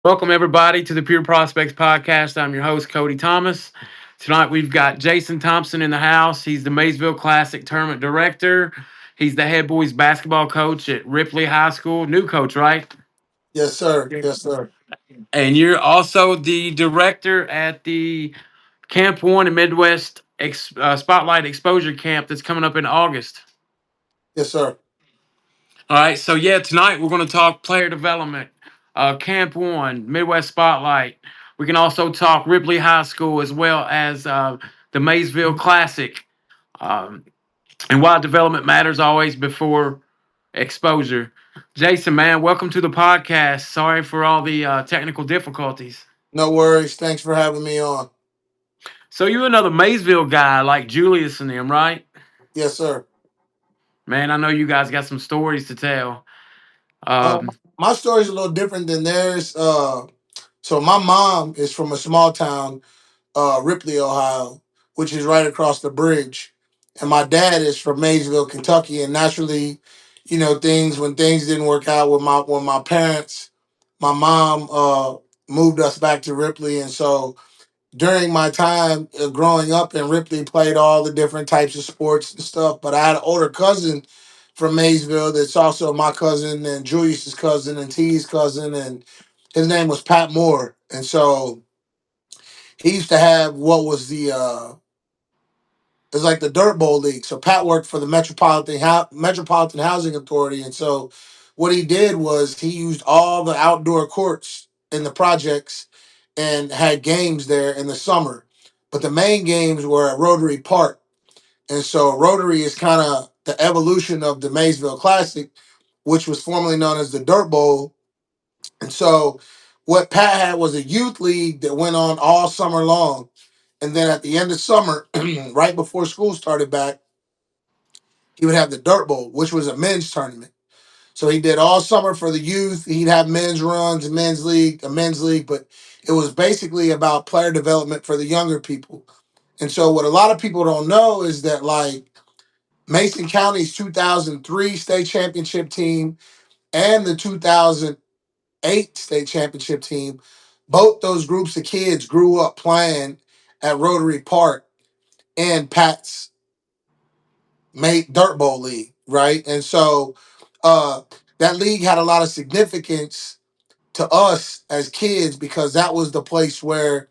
Welcome, everybody, to the Pure Prospects Podcast. I'm your host, Cody Thomas. Tonight, we've got Jason Thompson in the house. He's the Maysville Classic Tournament Director. He's the head boys basketball coach at Ripley High School. New coach, right? Yes, sir. Yes, sir. And you're also the director at the Camp One and Midwest Spotlight Exposure Camp that's coming up in August. Yes, sir. All right, so yeah, tonight we're going to talk player development, Camp One, Midwest Spotlight. We can also talk Ripley High School as well as the Maysville Classic, um, and why development matters always before exposure. Jason, man, welcome to the podcast. Sorry for all the technical difficulties. No worries. Thanks for having me on. So you're another Maysville guy like Julius and them, right? Yes, sir. Man, I know you guys got some stories to tell. Uh, Um, my story's a little different than theirs. So my mom is from a small town, Ripley, Ohio, which is right across the bridge, and my dad is from Maysville, Kentucky. And naturally, things when things didn't work out with my parents, my mom moved us back to Ripley, and so during my time growing up in Ripley, played all the different types of sports and stuff. But I had an older cousin from Maysville that's also my cousin and Julius's cousin and T's cousin, and his name was Pat Moore. And so he used to have what was it was like the Dirt Bowl League. So Pat worked for the Metropolitan Housing Authority, and so what he did was he used all the outdoor courts in the projects and had games there in the summer. But the main games were at Rotary Park, and so Rotary is kind of the evolution of the Maysville Classic, which was formerly known as the Dirt Bowl. And so what Pat had was a youth league that went on all summer long. And then at the end of summer, right before school started back, he would have the Dirt Bowl, which was a men's tournament. So he did all summer for the youth. He'd have men's runs, a men's league, but it was basically about player development for the younger people. And so what a lot of people don't know is that like Mason County's 2003 state championship team and the 2008 state championship team, both those groups of kids grew up playing at Rotary Park and Pat's made Dirt Bowl League, right? And so uh, that league had a lot of significance to us as kids because that was the place where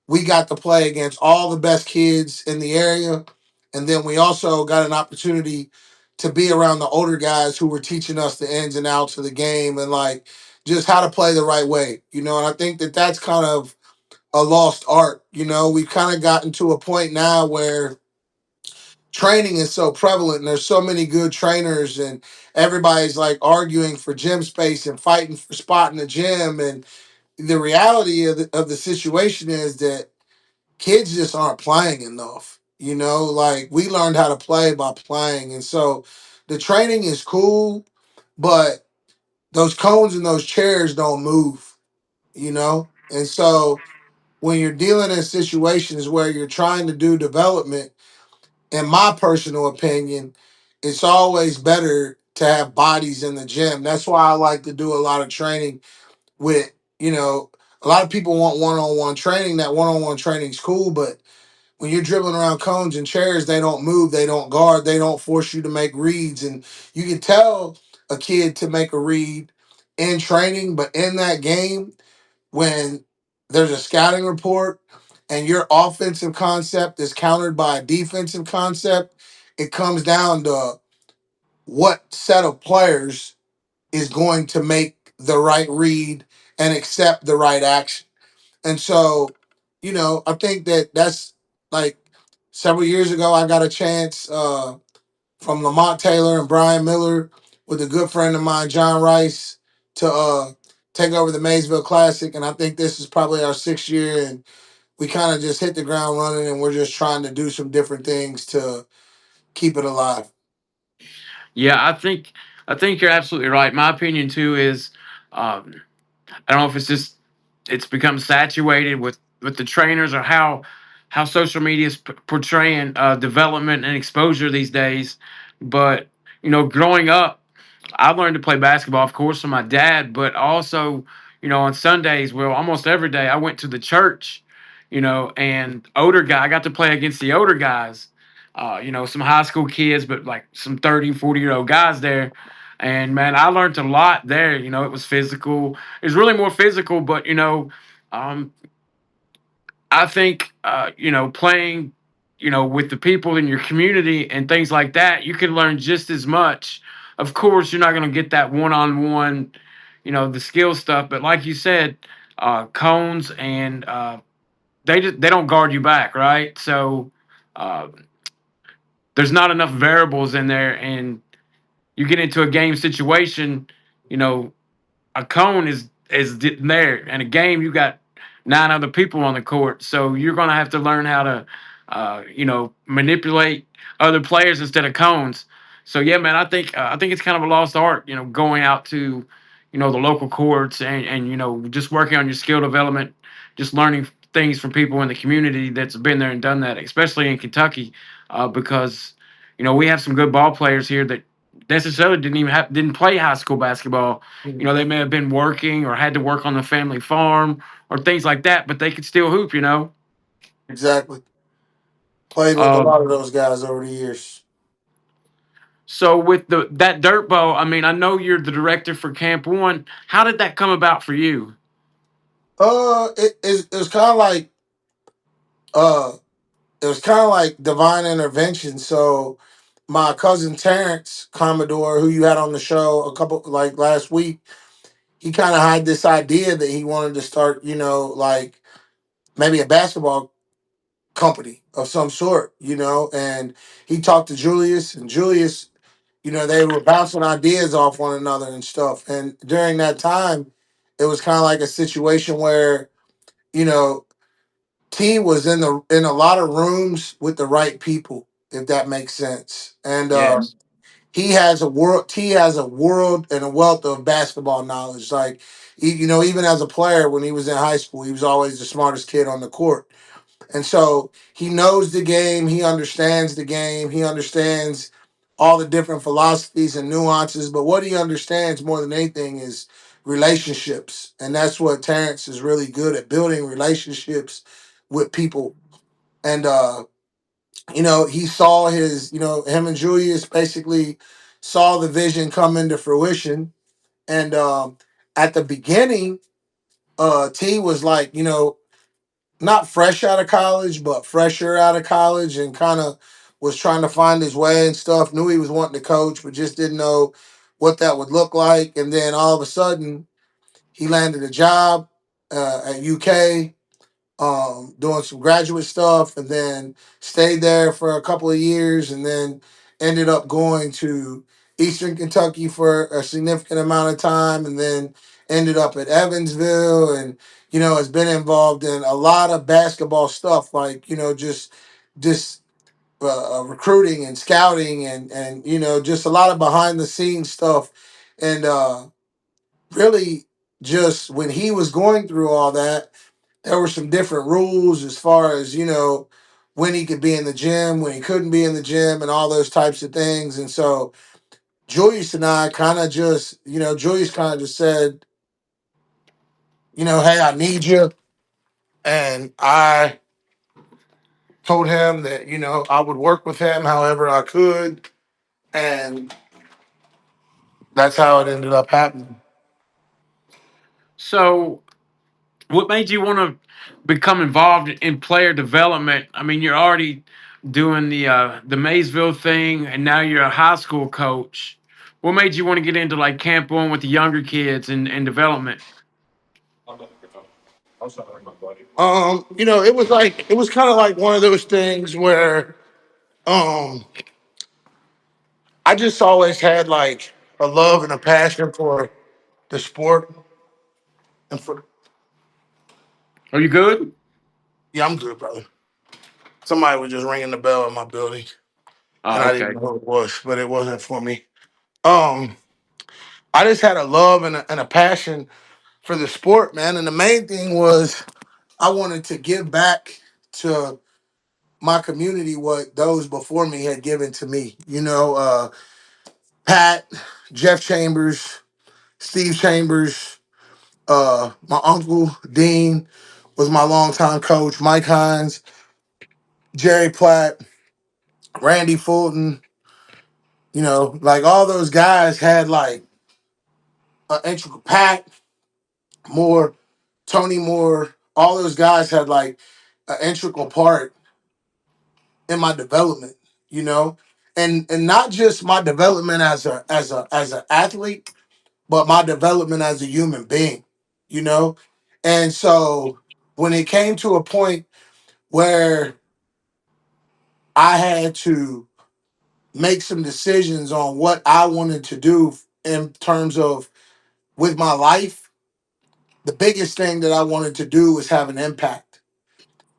we got to play against all the best kids in the area. And then we also got an opportunity to be around the older guys who were teaching us the ins and outs of the game and like just how to play the right way. And I think that that's kind of a lost art. We've kind of gotten to a point now where training is so prevalent and there's so many good trainers and everybody's like arguing for gym space and fighting for spot in the gym. And the reality of the situation is that kids just aren't playing enough. Like we learned how to play by playing. And so the training is cool, but those cones and those chairs don't move. And so when you're dealing in situations where you're trying to do development, in my personal opinion, it's always better to have bodies in the gym. That's why I like to do a lot of training with, a lot of people want one-on-one training. That one-on-one training's cool, but when you're dribbling around cones and chairs, they don't move, they don't guard, they don't force you to make reads. And you can tell a kid to make a read in training, but in that game, when there's a scouting report and your offensive concept is countered by a defensive concept, it comes down to what set of players is going to make the right read and accept the right action. And so, I think that that's like several years ago, I got a chance from Lamont Taylor and Brian Miller with a good friend of mine, John Rice, to take over the Maysville Classic. And I think this is probably our 6th year. And we kind of just hit the ground running and we're just trying to do some different things to keep it alive. Yeah, I think you're absolutely right. My opinion too is um, I don't know if it's just it's become saturated with the trainers or how social media is portraying development and exposure these days. But growing up, I learned to play basketball, of course, from my dad, but also on Sundays, well, almost every day I went to the church, and I got to play against the older guys, some high school kids, but like some 30, 40-year-old guys there. And man, I learned a lot there. It was physical. It was really more physical, but um, I think playing with the people in your community and things like that, you can learn just as much. Of course, you're not going to get that one-on-one, the skill stuff, but like you said, cones and they don't guard you back, right? So uh, there's not enough variables in there, and you get into a game situation, you know a cone is there. In a game, you got nine other people on the court, so you're going to have to learn how to, manipulate other players instead of cones. So yeah, man, I think it's kind of a lost art, going out to, the local courts and just working on your skill development, just learning things from people in the community that's been there and done that, especially in Kentucky, because we have some good ball players here that necessarily didn't play high school basketball. They may have been working or had to work on the family farm or things like that, but they could still hoop. Exactly. Played with a Uh, lot of those guys over the years. so with that dirt ball, I mean, I know you're the director for Camp One. How did that come about for you? It was kind of like uh, it was kind of like divine intervention. So my cousin Terrence Commodore, who you had on the show a couple like last week, he kind of had this idea that he wanted to start, like maybe a basketball company of some sort, and he talked to Julius, and Julius, they were bouncing ideas off one another and stuff. And during that time, it was kind of like a situation where, you know, T was in a lot of rooms with the right people, if that makes sense. And Yes. T has a world and a wealth of basketball knowledge. Like, even as a player when he was in high school, he was always the smartest kid on the court. And so he knows the game, he understands the game, he understands all the different philosophies and nuances. But what he understands more than anything is relationships. And that's what Terrence is really good at, building relationships with people. And he saw him and Julius basically saw the vision come into fruition. And at the beginning, T was like, not fresh out of college, but fresher out of college, and kind of was trying to find his way and stuff. Knew he was wanting to coach, but just didn't know what that would look like. And then all of a sudden, he landed a job at UK, doing some graduate stuff, and then stayed there for a couple of years, and then ended up going to Eastern Kentucky for a significant amount of time, and then ended up at Evansville, and has been involved in a lot of basketball stuff, like just recruiting and scouting, and just a lot of behind the scenes stuff, and really just when he was going through all that, there were some different rules as far as when he could be in the gym, when he couldn't be in the gym, and all those types of things. And so Julius and I kind of just, Julius kind of just said, hey, I need you, and I told him that I would work with him however I could, and that's how it ended up happening. So what made you want to become involved in player development? I mean, you're already doing the Maysville thing, and now you're a high school coach. What made you want to get into like Camp One with the younger kids and development? It was kind of like one of those things where um I just always had like a love and a passion for the sport and for Are you good? yeah, I'm good, brother. Somebody was just ringing the bell in my building and Oh, I didn't okay. know who it was, but it wasn't for me. Um I just had a love and a passion for the sport, man. And the main thing was I wanted to give back to my community what those before me had given to me. Pat, Jeff Chambers, Steve Chambers, My uncle Dean was my longtime coach. Mike Hines, Jerry Platt, Randy Fulton. Like all those guys had like an integral Pat Moore, Tony Moore. All those guys had like an integral part in my development. You know, and not just my development as an athlete, but my development as a human being. You know, and so when it came to a point where I had to make some decisions on what I wanted to do in terms of with my life, the biggest thing that I wanted to do was have an impact.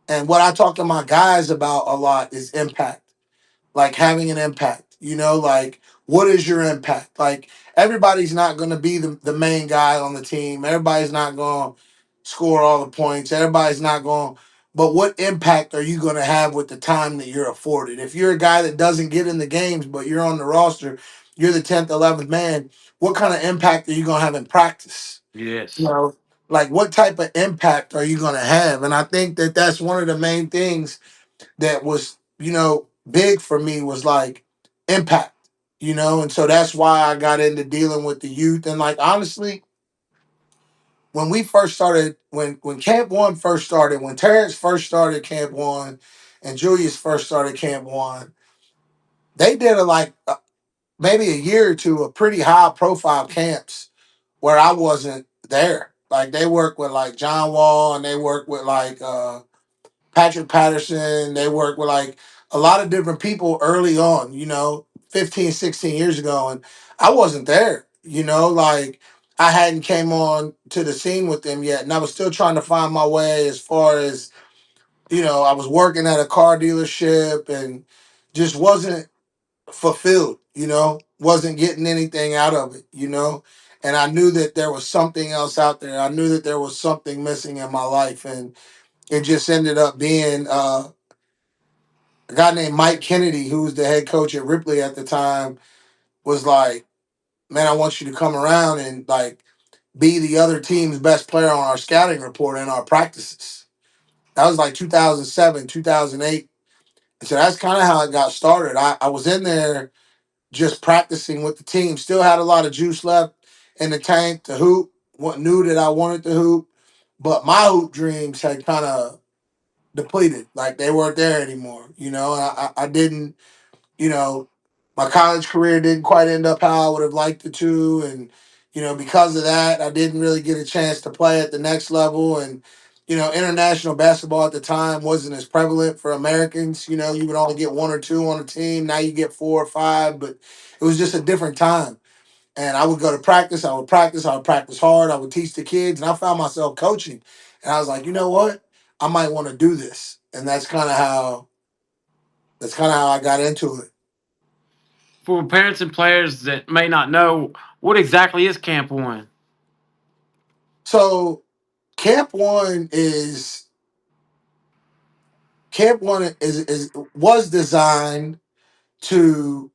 And what I talk to my guys about a lot is impact, like having an impact, like what is your impact? Like everybody's not going to be the main guy on the team. Everybody's not going to score all the points. Everybody's not going, but what impact are you going to have with the time that you're afforded? If you're a guy that doesn't get in the games, but you're on the roster, you're the 10th, 11th man, what kind of impact are you going to have in practice? You Yes. know, like what type of impact are you going to have? And I think that that's one of the main things that was, big for me was like impact, and so that's why I got into dealing with the youth. And like honestly, when we first started, when Camp One first started, when Terrence first started Camp One, and Julius first started Camp One, they did maybe a year or two of pretty high profile camps where I wasn't there. Like they worked with like John Wall and they worked with like Patrick Patterson. They worked with like a lot of different people early on, 15, 16 years ago. And I wasn't there, like I hadn't came on to the scene with them yet. And I was still trying to find my way as far as, I was working at a car dealership and just wasn't fulfilled, wasn't getting anything out of it, And I knew that there was something else out there. I knew that there was something missing in my life. And it just ended up being a guy named Mike Kennedy, who was the head coach at Ripley at the time, was like, "Man, I want you to come around and like be the other team's best player on our scouting report and our practices." That was like 2007, 2008. And so that's kind of how it got started. I was in there just practicing with the team. Still had a lot of juice left in the tank to hoop. Knew that I wanted to hoop, but my hoop dreams had kind of depleted. Like they weren't there anymore. I didn't you know, my college career didn't quite end up how I would have liked it to. And, because of that, I didn't really get a chance to play at the next level. And, international basketball at the time wasn't as prevalent for Americans. You would only get one or two on a team. Now you get four or five, but it was just a different time. And I would go to practice. I would practice hard. I would teach the kids. And I found myself coaching. And I was like, you know what? I might want to do this. And that's kind of how I got into it. For parents and players that may not know, what exactly is Camp One? So Camp One is Camp One is was designed to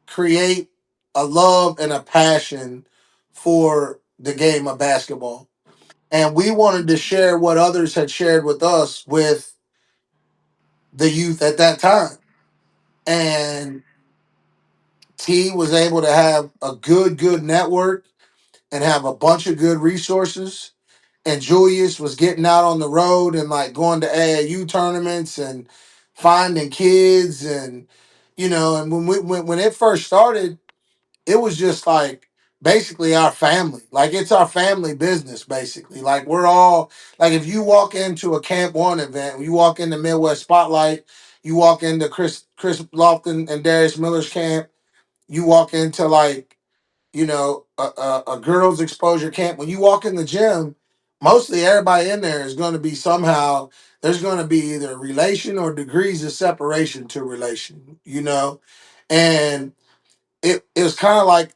create a love and a passion for the game of basketball. And we wanted to share what others had shared with us with the youth at that time. And T was able to have a good network and have a bunch of good resources. And Julius was getting out on the road and like going to AAU tournaments and finding kids. And and when it first started, it was just like basically our family. Like it's our family business basically. Like we're all like if you walk into a Camp One event, you walk into Midwest Spotlight, you walk into Chris Lofton and Darius Miller's camp, you walk into like a girls exposure camp. When you walk in the gym, mostly everybody in there is going to be somehow there's going to be either relation or degrees of separation to relation, and it was kind of like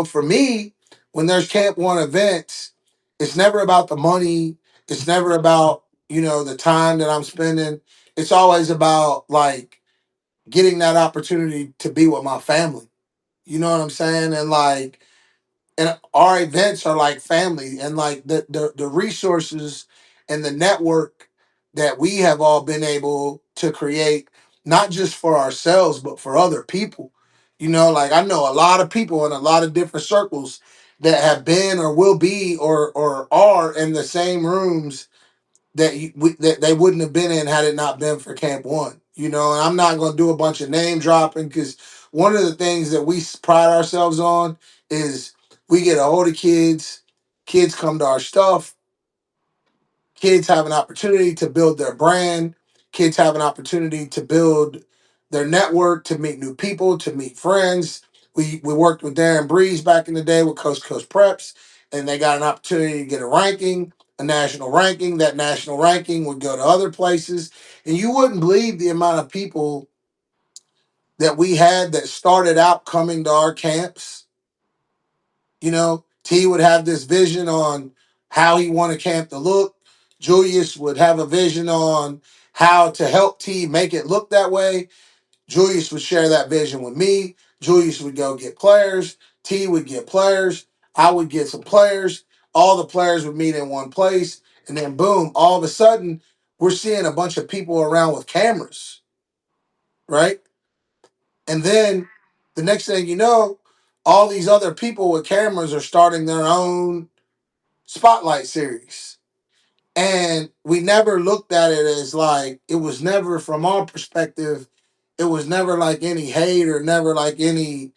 for me when there's Camp One events, it's never about the money, it's never about the time that I'm spending. It's always about like getting that opportunity to be with my family. You know what I'm saying? And like and our events are like family, and like the resources and the network that we have all been able to create, not just for ourselves but for other people. Like I know a lot of people in a lot of different circles that have been or will be or are in the same rooms that they wouldn't have been in had it not been for Camp One. And I'm not going to do a bunch of name dropping, because one of the things that we pride ourselves on is we get a hold of kids, kids come to our stuff, kids have an opportunity to build their brand, kids have an opportunity to build their network, to meet new people, to meet friends. We worked with Darren Breeze back in the day with Coast to Coast Preps, and they got an opportunity to get a ranking, a national ranking. That national ranking would go to other places, and you wouldn't believe the amount of people that we had that started out coming to our camps. T would have this vision on how he wanted camp to look. Julius would have a vision on how to help T make it look that way. Julius would share that vision with me. Julius would go get players. T would get players. I would get some players. All the players would meet in one place. And then, boom, all of a sudden, we're seeing a bunch of people around with cameras, right? And then the next thing you know, all these other people with cameras are starting their own spotlight series. And we never looked at it as like, it was never from our perspective, it was never like any hate or never like any,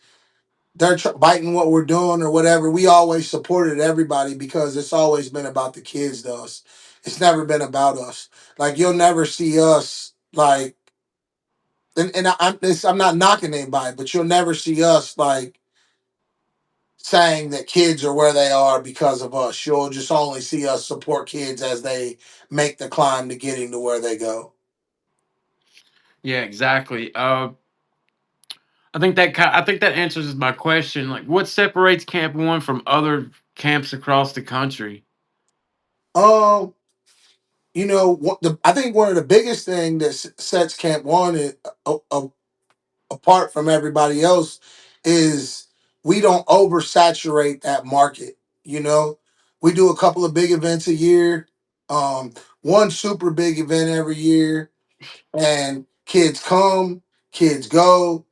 they're biting what we're doing or whatever. We always supported everybody because it's always been about the kids to us. It's never been about us. Like, you'll never see us like, I'm not knocking anybody, but you'll never see us like saying that kids are where they are because of us. You'll just only see us support kids as they make the climb to getting to where they go. Yeah, exactly. I think that answers my question. Like, what separates Camp One from other camps across the country? Um, I think one of the biggest thing that sets Camp One apart from everybody else is we don't oversaturate that market. You know, we do a couple of big events a year, um, one super big event every year, and kids come, kids go,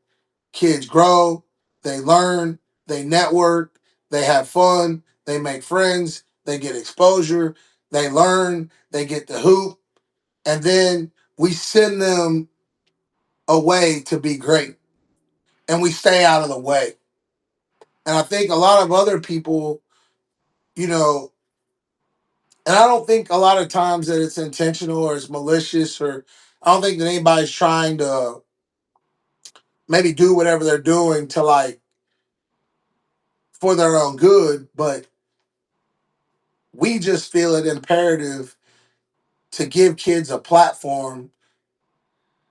kids grow, they learn, they network, they have fun, they make friends, they get exposure, they learn, they get the hoop, and then we send them away to be great, and we stay out of the way. And I think a lot of other people, you know, and I don't think a lot of times that it's intentional or it's malicious, or I don't think that anybody's trying to maybe do whatever they're doing to like for their own good, but we just feel it imperative to give kids a platform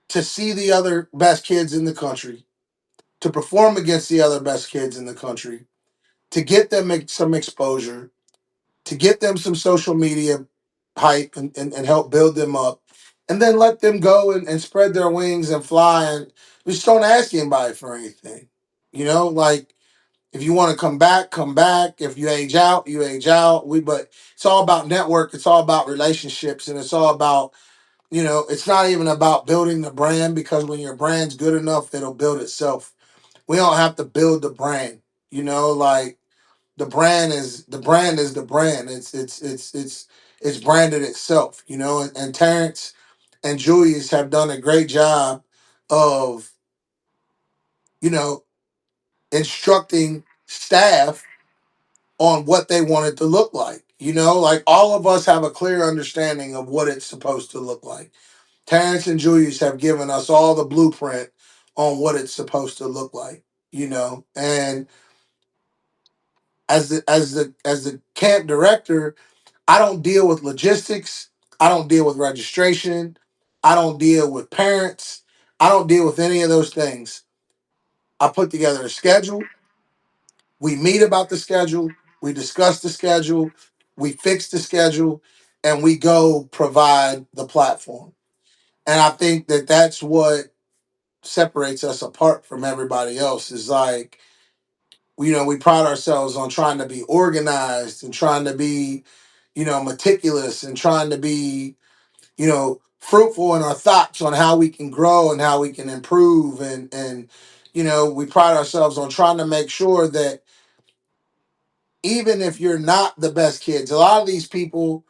to see the other best kids in the country, to perform against the other best kids in the country, to get them some exposure, to get them some social media hype and help build them up, and then let them go and spread their wings and fly. And we just don't ask anybody for anything. Like, if you want to come back, come back. If you age out, you age out. But it's all about network. It's all about relationships, and it's all about, it's not even about building the brand, because when your brand's good enough, it'll build itself. We don't have to build the brand. Like, the brand is the brand. It's branded itself. And Terrence and Julius have done a great job of, you know, instructing staff on what they want it to look like. Like, all of us have a clear understanding of what it's supposed to look like. Terrence and Julius have given us all the blueprint on what it's supposed to look like. And as the camp director, I don't deal with logistics. I don't deal with registration. I don't deal with parents. I don't deal with any of those things. I put together a schedule. We meet about the schedule. We discuss the schedule. We fix the schedule, and we go provide the platform. And I think that that's what separates us apart from everybody else, is like, we pride ourselves on trying to be organized and trying to be, meticulous and trying to be, fruitful in our thoughts on how we can grow and how we can improve. And we pride ourselves on trying to make sure that even if you're not the best kids, a lot of these people,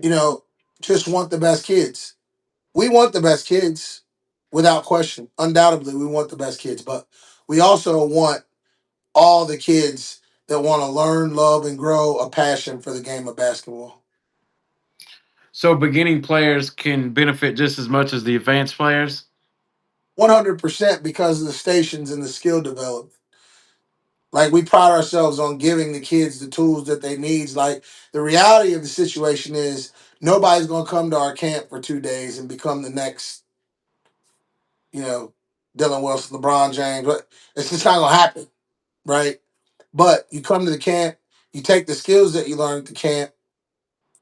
you know, just want the best kids. We want the best kids without question. Undoubtedly, we want the best kids, but we also want all the kids that want to learn, love, and grow a passion for the game of basketball. So beginning players can benefit just as much as the advanced players. 100% because of the stations and the skill development. Like we pride ourselves on giving the kids the tools that they need. Like the reality of the situation is nobody's gonna come to our camp for 2 days and become the next, you know, Dylan Wilson, LeBron James. But it's just not gonna happen, right? But you come to the camp, you take the skills that you learn at the camp,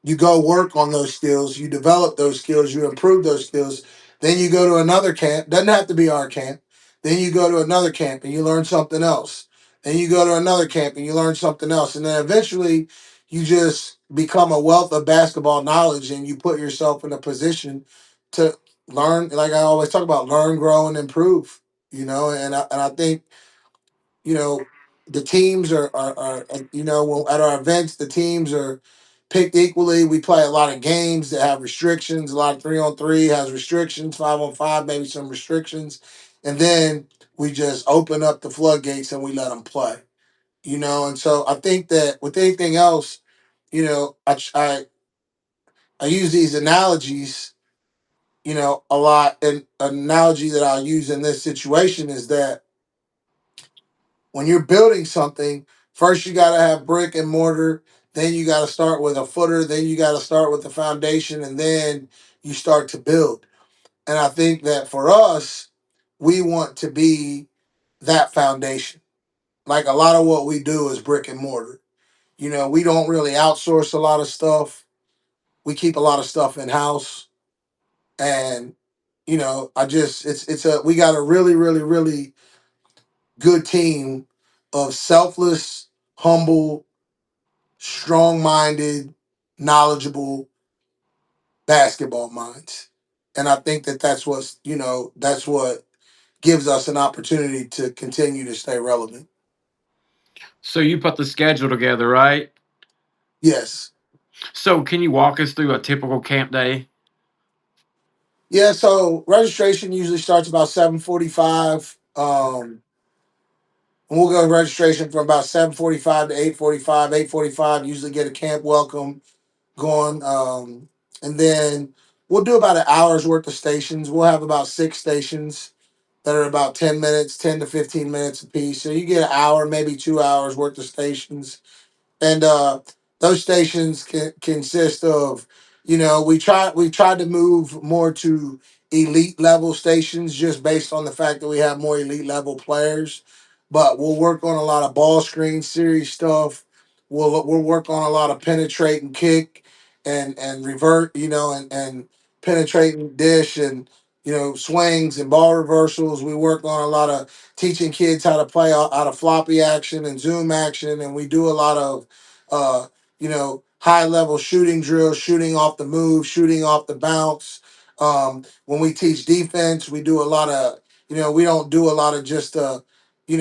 you go work on those skills, you develop those skills, you improve those skills. Then you go to another camp, doesn't have to be our camp. Then you go to another camp and you learn something else. Then you go to another camp and you learn something else. And then eventually you just become a wealth of basketball knowledge and you put yourself in a position to learn, like I always talk about, learn, grow, and improve. And I think the teams at our events, the teams are picked equally. We play a lot of games that have restrictions. A lot of 3-on-3 has restrictions, 5-on-5, maybe some restrictions. And then we just open up the floodgates and we let them play. And so I think that with anything else, I use these analogies, a lot. And an analogy that I'll use in this situation is that when you're building something, first you got to have brick and mortar. Then you got to start with a footer. Then you got to start with the foundation, and then you start to build. And I think that for us, we want to be that foundation. Like a lot of what we do is brick and mortar. We don't really outsource a lot of stuff. We keep a lot of stuff in house, and I just it's a we got a really really really good team of selfless, humble, strong minded, knowledgeable basketball minds. And I think that that's what gives us an opportunity to continue to stay relevant. So you put the schedule together, right? Yes. So can you walk us through a typical camp day? Yeah, so registration usually starts about 7:45. And we'll go registration from about 7:45 to 8:45. 8:45 usually get a camp welcome going. And then we'll do about an hour's worth of stations. We'll have about 6 stations that are about 10 minutes, 10 to 15 minutes apiece. So you get an hour, maybe 2 hours worth of stations. And those stations consist of, we tried to move more to elite level stations just based on the fact that we have more elite level players. But we'll work on a lot of ball screen series stuff. We'll work on a lot of penetrate and kick and revert, and penetrate and dish and swings and ball reversals. We work on a lot of teaching kids how to play out of floppy action and zoom action, and we do a lot of high level shooting drills, shooting off the move, shooting off the bounce. When we teach defense, we do a lot of, we don't do a lot of just, we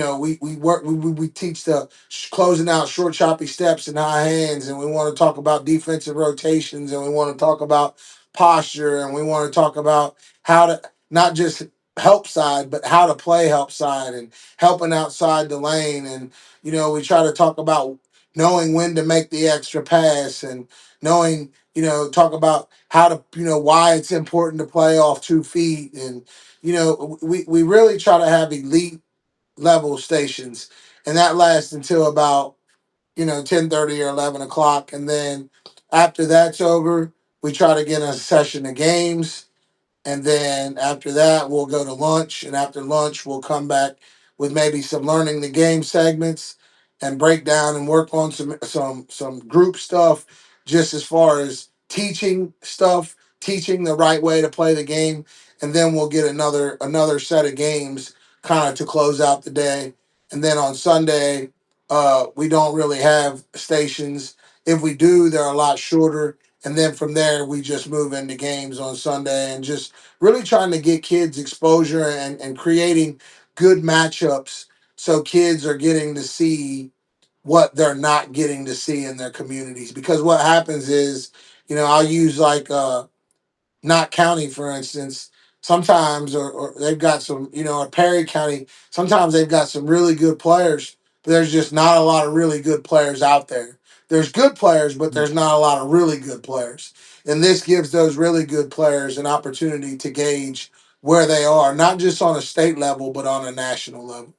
teach the closing out short, choppy steps and high hands. And we want to talk about defensive rotations and we want to talk about posture and we want to talk about how to not just help side, but how to play help side and helping outside the lane. And, we try to talk about knowing when to make the extra pass and knowing, talk about how to, why it's important to play off 2 feet. And, we really try to have elite level stations. And that lasts until about, 10:30 or 11 o'clock. And then after that's over, we try to get a session of games and then after that, we'll go to lunch. And after lunch, we'll come back with maybe some learning the game segments and break down and work on some group stuff, just as far as teaching stuff, teaching the right way to play the game. And then we'll get another set of games kind of to close out the day. And then on Sunday, we don't really have stations. If we do, they're a lot shorter. And then from there, we just move into games on Sunday and just really trying to get kids exposure and creating good matchups so kids are getting to see what they're not getting to see in their communities. Because what happens is, I'll use like not County, for instance, sometimes, or they've got some, or Perry County, sometimes they've got some really good players, but there's just not a lot of really good players out there. There's good players, but there's not a lot of really good players. And this gives those really good players an opportunity to gauge where they are, not just on a state level, but on a national level.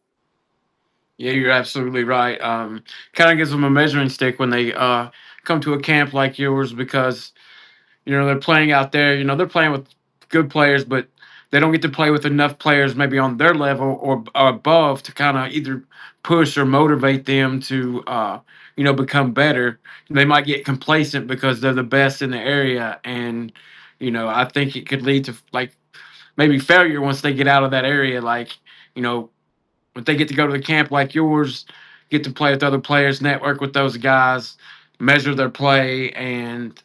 Yeah, you're absolutely right. Kind of gives them a measuring stick when they come to a camp like yours because they're playing out there. They're playing with good players, but they don't get to play with enough players maybe on their level or above to kind of either push or motivate them to become better. They might get complacent because they're the best in the area, and I think it could lead to like maybe failure once they get out of that area. Like you know if they get to go to the camp like yours, get to play with other players, network with those guys, measure their play, and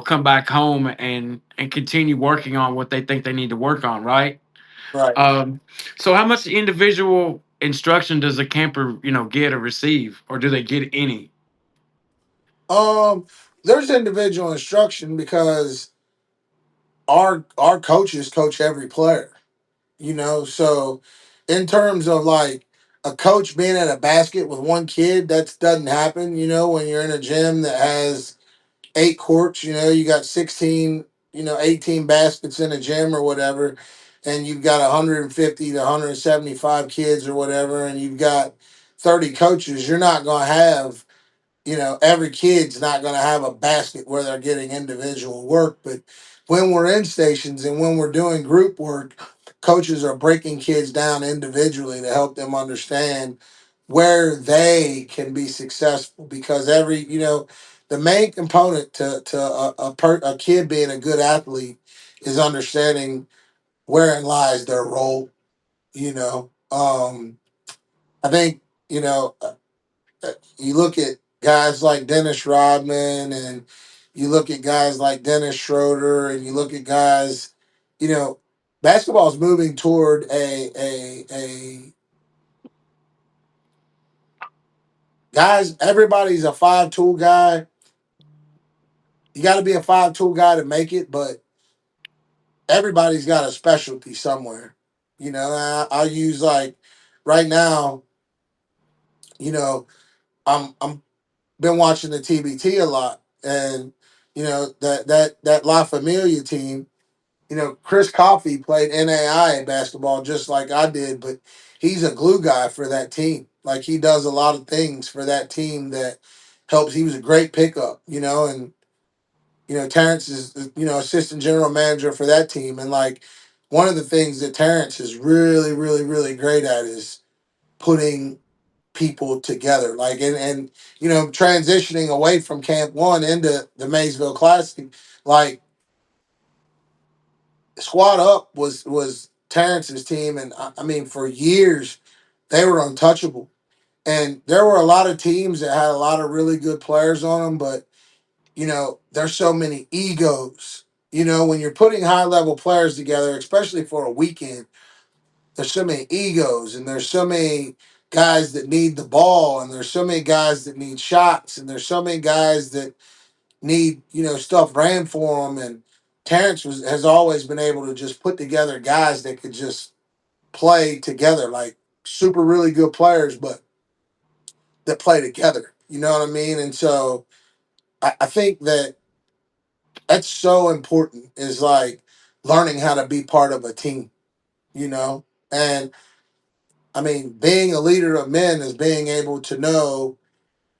come back home and continue working on what they think they need to work on. Right. Right. Um, so, how much individual instruction does a camper get or receive, or do they get any? Um, there's individual instruction because our coaches coach every player. So in terms of like a coach being at a basket with one kid, that doesn't happen. When you're in a gym that has 8 courts, you got 16, 18 baskets in a gym or whatever, and you've got 150 to 175 kids or whatever, and you've got 30 coaches. You're not going to have, every kid's not going to have a basket where they're getting individual work. But when we're in stations and when we're doing group work, coaches are breaking kids down individually to help them understand where they can be successful. Because the main component to a kid being a good athlete is understanding wherein lies their role. I think, you look at guys like Dennis Rodman and you look at guys like Dennis Schroeder and you look at guys, you know, basketball is moving toward a guys, everybody's a 5 tool guy. You got to be a 5 tool guy to make it, but everybody's got a specialty somewhere. I use like right now, you know, I'm been watching the TBT a lot, and that La Familia team. Chris Coffey played NAI basketball just like I did, but he's a glue guy for that team. Like he does a lot of things for that team that helps. He was a great pickup, and Terrence is assistant general manager for that team, and like one of the things that Terrence is really, really, really great at is putting people together. Like and transitioning away from Camp One into the Maysville Classic, like Squad Up was Terrence's team, and I mean for years they were untouchable. And there were a lot of teams that had a lot of really good players on them, but there's so many egos. When you're putting high level players together, especially for a weekend, there's so many egos, and there's so many guys that need the ball, and there's so many guys that need shots, and there's so many guys that need stuff ran for them. And Terrence has always been able to just put together guys that could just play together, like super really good players, but that play together. You know what I mean? And so I think that that's so important is like learning how to be part of a team, and I mean, being a leader of men is being able to know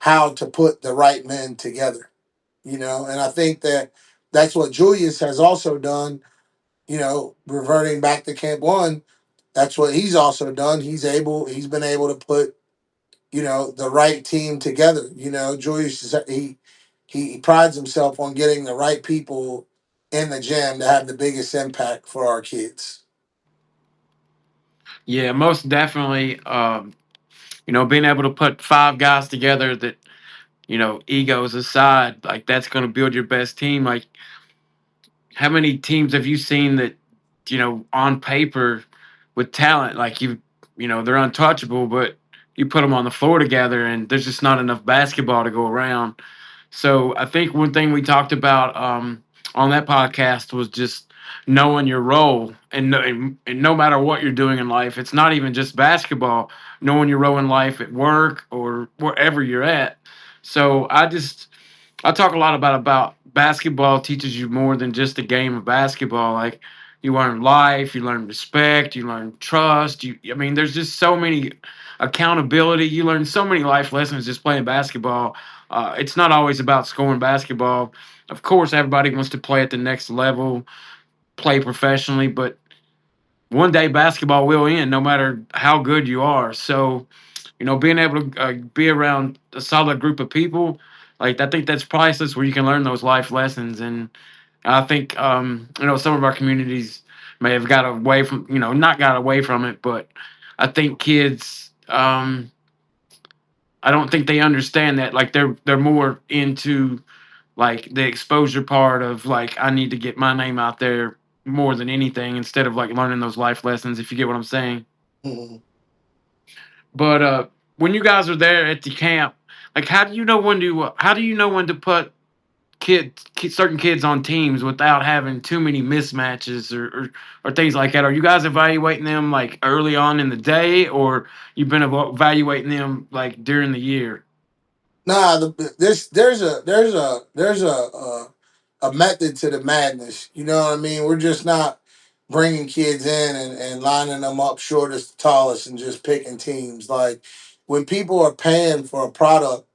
how to put the right men together, and I think that that's what Julius has also done, reverting back to Camp One. That's what he's also done. He's been able to put, the right team together. Julius, he prides himself on getting the right people in the gym to have the biggest impact for our kids. Yeah, most definitely. being able to put five guys together that, egos aside, like that's going to build your best team. Like, how many teams have you seen that, on paper with talent, like they're untouchable, but you put them on the floor together and there's just not enough basketball to go around. So I think one thing we talked about on that podcast was just knowing your role, and no matter what you're doing in life, it's not even just basketball. Knowing your role in life at work or wherever you're at. So I talk a lot about basketball teaches you more than just a game of basketball. Like, you learn life, you learn respect, you learn trust. I mean, there's just so many accountability. You learn so many life lessons just playing basketball. It's not always about scoring basketball. Of course, everybody wants to play at the next level, play professionally, but one day basketball will end, no matter how good you are. So, being able to be around a solid group of people, like I think that's priceless. Where you can learn those life lessons, and I think some of our communities may have got away from, not got away from it, but I think kids, I don't think they understand that. Like, they're more into like the exposure part of, like, I need to get my name out there more than anything, instead of like learning those life lessons. If you get what I'm saying. Mhm. But when you guys are there at the camp, like, how do you know when to put certain kids on teams without having too many mismatches, or things like that? Are you guys evaluating them like early on in the day, or you've been evaluating them like during the year? Nah, this there's a method to the madness. You know what I mean? We're just not bringing kids in and lining them up shortest to tallest and just picking teams. Like, when people are paying for a product,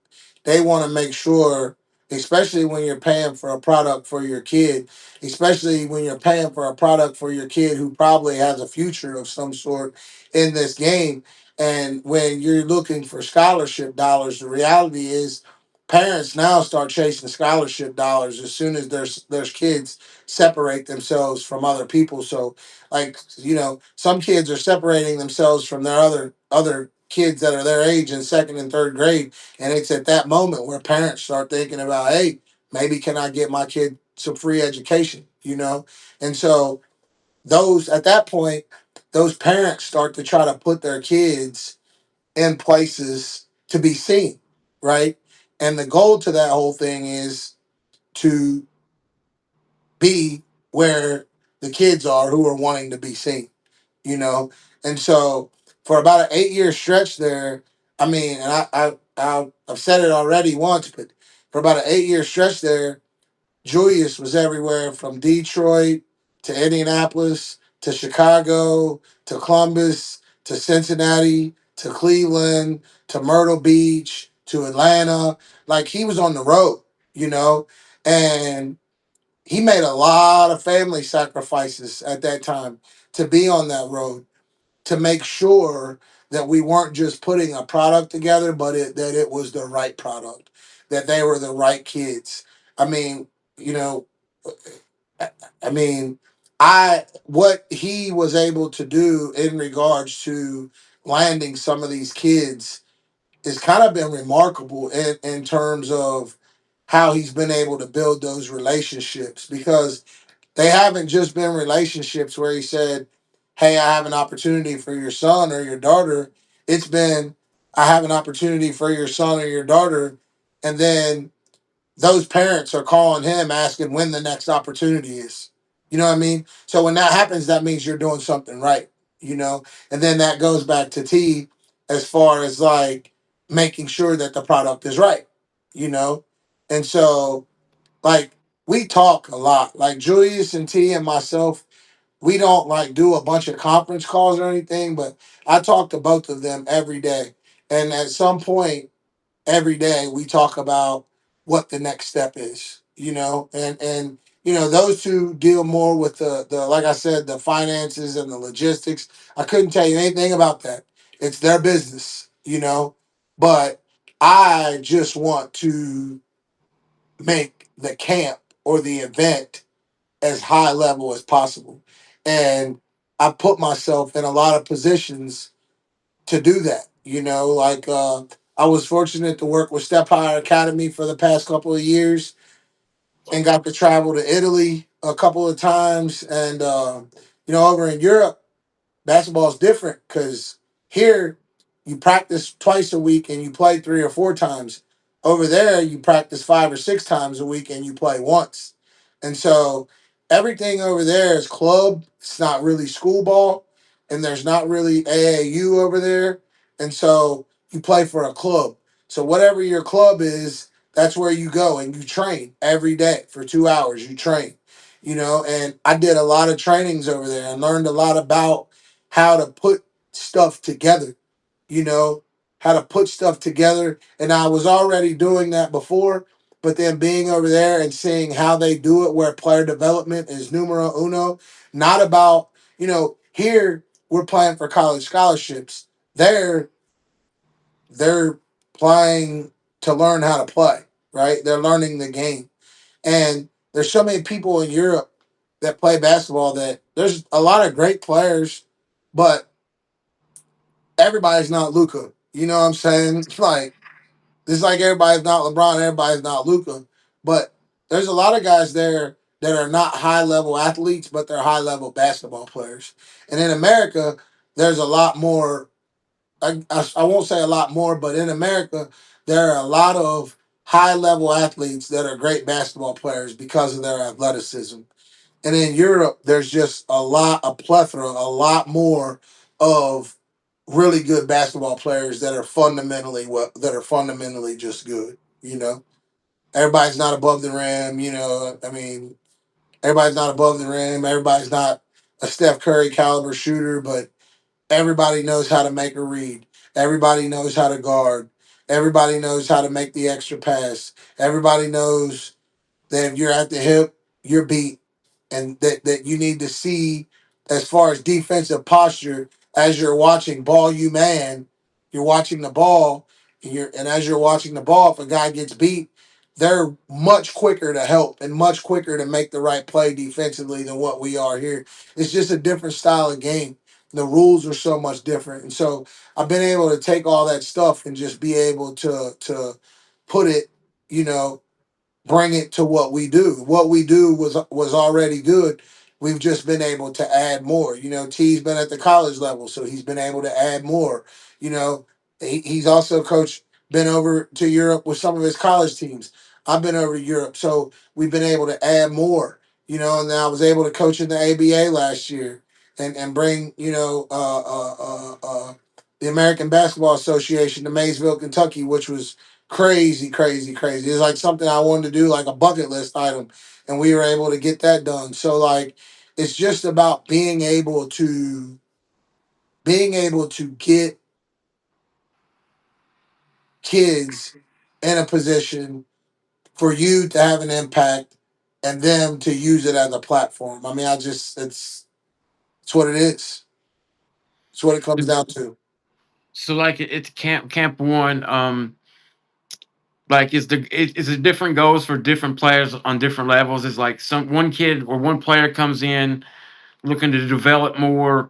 they want to make sure, especially when you're paying for a product for your kid, especially when you're paying for a product for your kid who probably has a future of some sort in this game. And when you're looking for scholarship dollars, the reality is parents now start chasing scholarship dollars as soon as there's kids separate themselves from other people. So, like, some kids are separating themselves from their other kids that are their age in second and third grade, and it's at that moment where parents start thinking about, hey, maybe can I get my kid some free education, And so those at that point, those parents start to try to put their kids in places to be seen, right? And the goal to that whole thing is to be where the kids are who are wanting to be seen, you know? And so for about an 8 year stretch there, I mean, and I've said it already once, but for about an 8 year stretch there, Julius was everywhere from Detroit to Indianapolis to Chicago to Columbus to Cincinnati to Cleveland to Myrtle Beach to Atlanta. Like, he was on the road, you know, and he made a lot of family sacrifices at that time to be on that road, to make sure that we weren't just putting a product together, but that it was the right product, that they were the right kids. I mean, you know, I I mean, I what he was able to do in regards to landing some of these kids has kind of been remarkable in terms of how he's been able to build those relationships, because they haven't just been relationships where he said, hey, I have an opportunity for your son or your daughter. It's been, I have an opportunity for your son or your daughter. And then those parents are calling him asking when the next opportunity is. You know what I mean? So when that happens, that means you're doing something right, you know? And then that goes back to T, as far as like making sure that the product is right, you know? And so, like, we talk a lot. Like, Julius and T and myself, we don't like do a bunch of conference calls or anything, but I talk to both of them every day. And at some point every day we talk about what the next step is, and those two deal more with the like I said, the finances and the logistics. I couldn't tell you anything about that. It's their business, but I just want to make the camp or the event as high level as possible. And I put myself in a lot of positions to do that. Like I was fortunate to work with Step Higher Academy for the past couple of years and got to travel to Italy a couple of times. And over in Europe, basketball is different because here you practice twice a week and you play 3 or 4 times. Over there, you practice 5 or 6 times a week and you play once. And so everything over there is club. It's not really school ball, and there's not really AAU over there. And so you play for a club. So whatever your club is, that's where you go and you train every day for 2 hours. You train, and I did a lot of trainings over there and learned a lot about how to put stuff together, you know, how to put stuff together. And I was already doing that before, but then being over there and seeing how they do it, where player development is numero uno, not about, here we're playing for college scholarships. There, they're playing to learn how to play, right? They're learning the game. And there's so many people in Europe that play basketball that there's a lot of great players, but everybody's not Luca. You know what I'm saying? It's like everybody's not LeBron, everybody's not Luca. But there's a lot of guys there that are not high level athletes, but they're high level basketball players. And in America, there's a lot more. I won't say a lot more, but in America, there are a lot of high level athletes that are great basketball players because of their athleticism. And in Europe, there's just a plethora, a lot more of really good basketball players that are fundamentally just good. Everybody's not above the rim. I mean, everybody's not above the rim. Everybody's not a Steph Curry caliber shooter, but everybody knows how to make a read. Everybody knows how to guard. Everybody knows how to make the extra pass. Everybody knows that if you're at the hip, you're beat, and that you need to see as far as defensive posture as you're watching ball you man, you're watching the ball, and as you're watching the ball, if a guy gets beat, they're much quicker to help and much quicker to make the right play defensively than what we are here. It's just a different style of game. The rules are so much different. And so I've been able to take all that stuff and just be able to put it, you know, bring it to what we do. What we do was already good. We've just been able to add more. T's been at the college level, so he's been able to add more. He's also been over to Europe with some of his college teams. I've been over to Europe, so we've been able to add more. And then I was able to coach in the ABA last year and bring the American Basketball Association to Maysville, Kentucky, which was crazy, crazy, crazy. It's like something I wanted to do, like a bucket list item, and we were able to get that done. So like, it's just about being able to get kids in a position for you to have an impact and them to use it as a platform. I mean, it's what it is. It's what it comes down to. So like it's camp one. Like is it different goals for different players on different levels? Is like some one kid or one player comes in looking to develop more,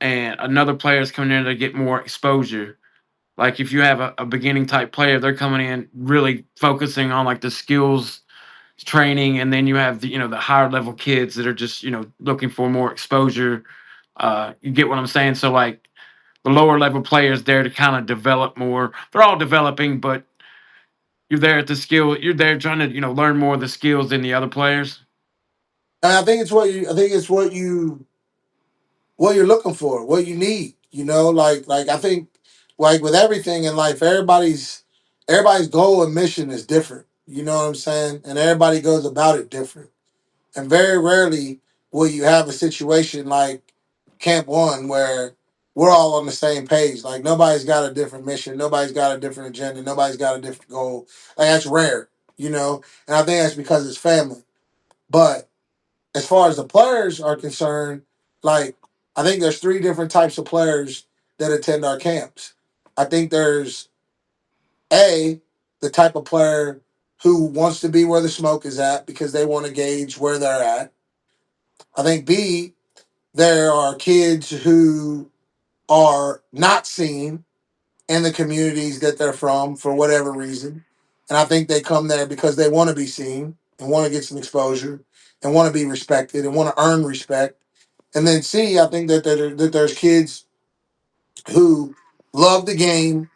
and another player is coming in to get more exposure. Like if you have a beginning type player, they're coming in really focusing on like the skills training, and then you have the higher level kids that are just looking for more exposure. You get what I'm saying? So like the lower level players there to kind of develop more. They're all developing, but you're there at the skill. You're there trying to learn more of the skills than the other players. And I think it's what you're looking for, what you need. Like I think, like with everything in life, everybody's goal and mission is different. You know what I'm saying? And everybody goes about it different. And very rarely will you have a situation like Camp One where we're all on the same page. Like nobody's got a different mission, nobody's got a different agenda, nobody's got a different goal. Like that's rare. And I think that's because it's family. But as far as the players are concerned, like I think there's three different types of players that attend our camps. I think there's A, the type of player who wants to be where the smoke is at because they want to gauge where they're at. I think B, there are kids who are not seen in the communities that they're from for whatever reason. And I think they come there because they want to be seen and want to get some exposure and want to be respected and want to earn respect. And then C, I think that there's kids who love the game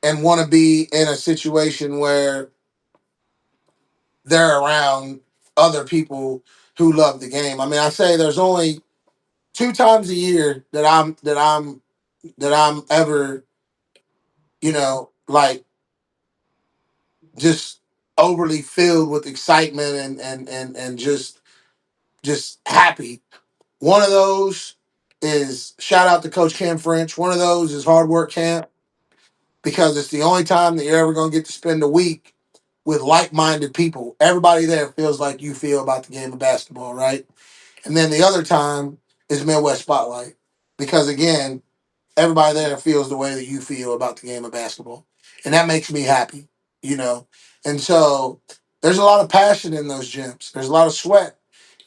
and want to be in a situation where they're around other people who love the game. I mean, I say there's only two times a year that I'm ever, like just overly filled with excitement and just happy. One of those is shout out to Coach Cam French. One of those is hard work camp because it's the only time that you're ever going to get to spend a week with like-minded people. Everybody there feels like you feel about the game of basketball, right? And then the other time is Midwest Spotlight because again, everybody there feels the way that you feel about the game of basketball. And that makes me happy, you know. And so there's a lot of passion in those gyms. There's a lot of sweat.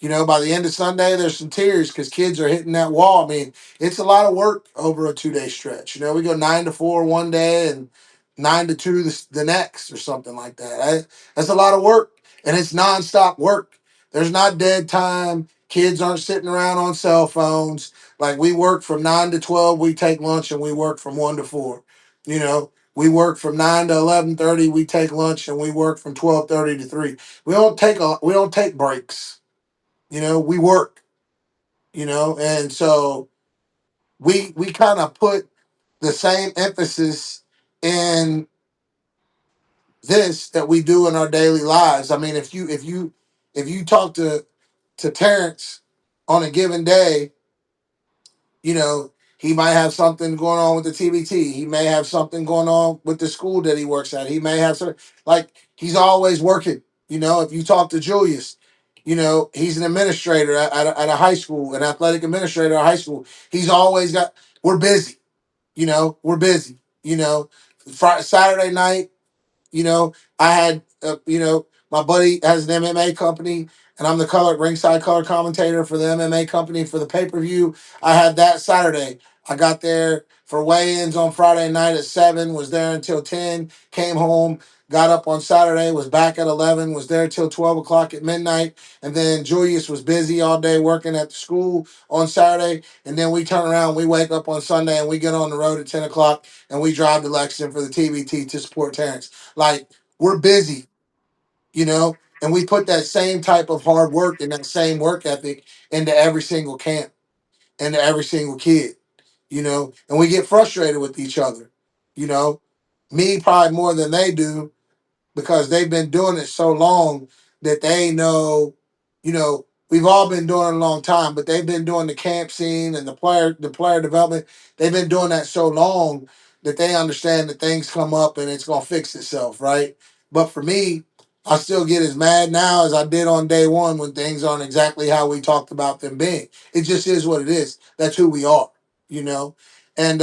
By the end of Sunday, there's some tears because kids are hitting that wall. I mean, it's a lot of work over a 2 day stretch. We go 9 to 4 one day and 9 to 2 the next or something like that. That's a lot of work. And it's nonstop work. There's not dead time. Kids aren't sitting around on cell phones. Like we work from 9 to 12, we take lunch, and we work from 1 to 4. We work from 9 to 11:30, we take lunch, and we work from 12:30 to 3. We don't take breaks. We work. And so we kind of put the same emphasis in this that we do in our daily lives. I mean, if you talk to Terrence on a given day, he might have something going on with the TBT. He may have something going on with the school that he works at. He may have some, like, he's always working. If you talk to Julius, he's an administrator at a high school, an athletic administrator at a high school. He's always got, we're busy, we're busy, Saturday night, you know, I had, my buddy has an MMA company, and I'm the ringside color commentator for the MMA company for the pay per view. I had that Saturday. I got there for weigh-ins on Friday night at 7. Was there until 10. Came home. Got up on Saturday. Was back at 11. Was there till 12 o'clock at midnight. And then Julius was busy all day working at the school on Saturday. And then we turn around. We wake up on Sunday and we get on the road at 10 o'clock and we drive to Lexington for the TBT to support Terrence. Like, we're busy, and we put that same type of hard work and that same work ethic into every single camp, into every single kid, and we get frustrated with each other, you know, me probably more than they do because they've been doing it so long that they know, we've all been doing it a long time, but they've been doing the camp scene and the player development. They've been doing that so long that they understand that things come up and it's gonna fix itself, right? But for me, I still get as mad now as I did on day one when things aren't exactly how we talked about them being. It just is what it is. That's who we are, you know. And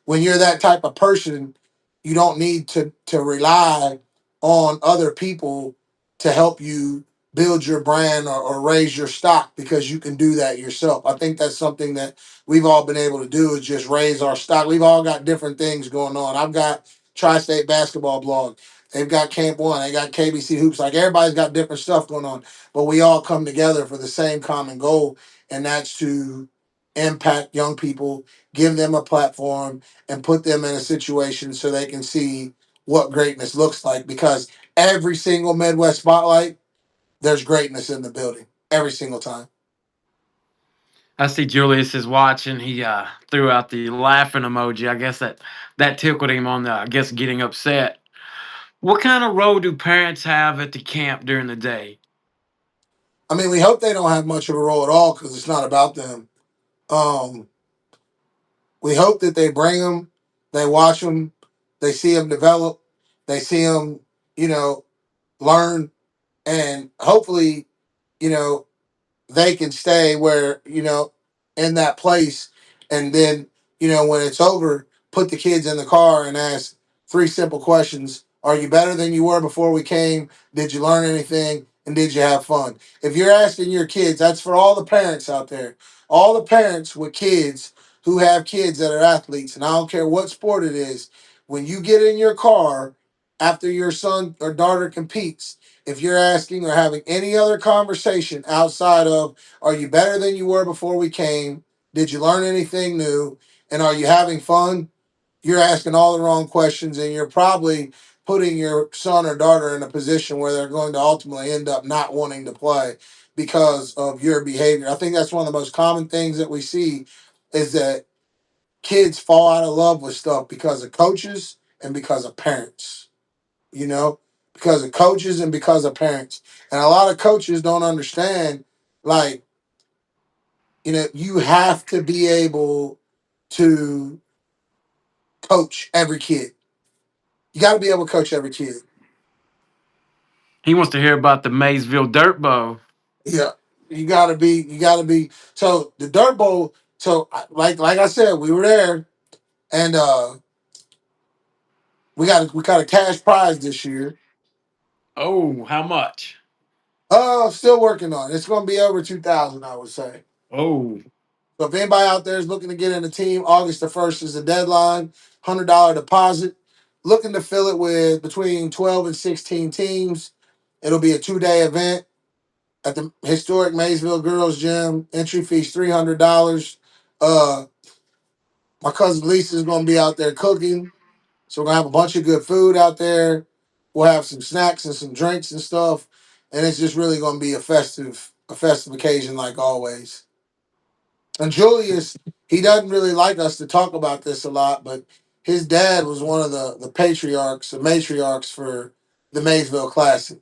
when you're that type of person, you don't need to rely on other people to help you build your brand or raise your stock because you can do that yourself. I think that's something that we've all been able to do is just raise our stock. We've all got different things going on. I've got Tri-State Basketball Blog. They've got Camp One. They got KBC Hoops. Like everybody's got different stuff going on, but we all come together for the same common goal, and that's to impact young people, give them a platform, and put them in a situation so they can see what greatness looks like. Because every single Midwest Spotlight, there's greatness in the building every single time. I see Julius is watching. He threw out the laughing emoji. I guess that tickled him on the, I guess, getting upset. What kind of role do parents have at the camp during the day? I mean, we hope they don't have much of a role at all because it's not about them. Um, we hope that they bring them, they watch them, they see them develop, they see them, you know, learn, and hopefully, you know, they can stay where, in that place. And then, when it's over, put the kids in the car and ask three simple questions. Are you better than you were before we came? Did you learn anything? And did you have fun? If you're asking your kids, that's for all the parents out there, all the parents with kids who have kids that are athletes, and I don't care what sport it is. when you get in your car after your son or daughter competes, if you're asking or having any other conversation outside of, are you better than you were before we came? Did you learn anything new? And are you having fun? You're asking all the wrong questions, and you're probably putting your son or daughter in a position where they're going to ultimately end up not wanting to play because of your behavior. I think that's one of the most common things that we see is that kids fall out of love with stuff because of coaches and because of parents, you know, because of coaches and because of parents. And a lot of coaches don't understand, like, you have to be able to coach every kid. You got to be able to coach every kid. He wants to hear about the Maysville Dirt Bowl. Yeah. You gotta be. So the Dirt Bowl, so like I said, we were there, and we got a cash prize this year. Oh, how much? Still working on it. It's gonna be over 2,000, I would say. Oh, So if anybody out there is looking to get in the team, August the 1st is the deadline. $100 deposit. Looking to fill it with between 12 and 16 teams. It'll be a 2-day event at the historic Maysville Girls Gym. Entry fee's $300. Uh, my cousin Lisa is gonna be out there cooking. So we're gonna have a bunch of good food out there. We'll have some snacks and some drinks and stuff. And it's just really gonna be a festive occasion like always. And Julius, he doesn't really like us to talk about this a lot, but his dad was one of the patriarchs, the matriarchs for the Maysville Classic.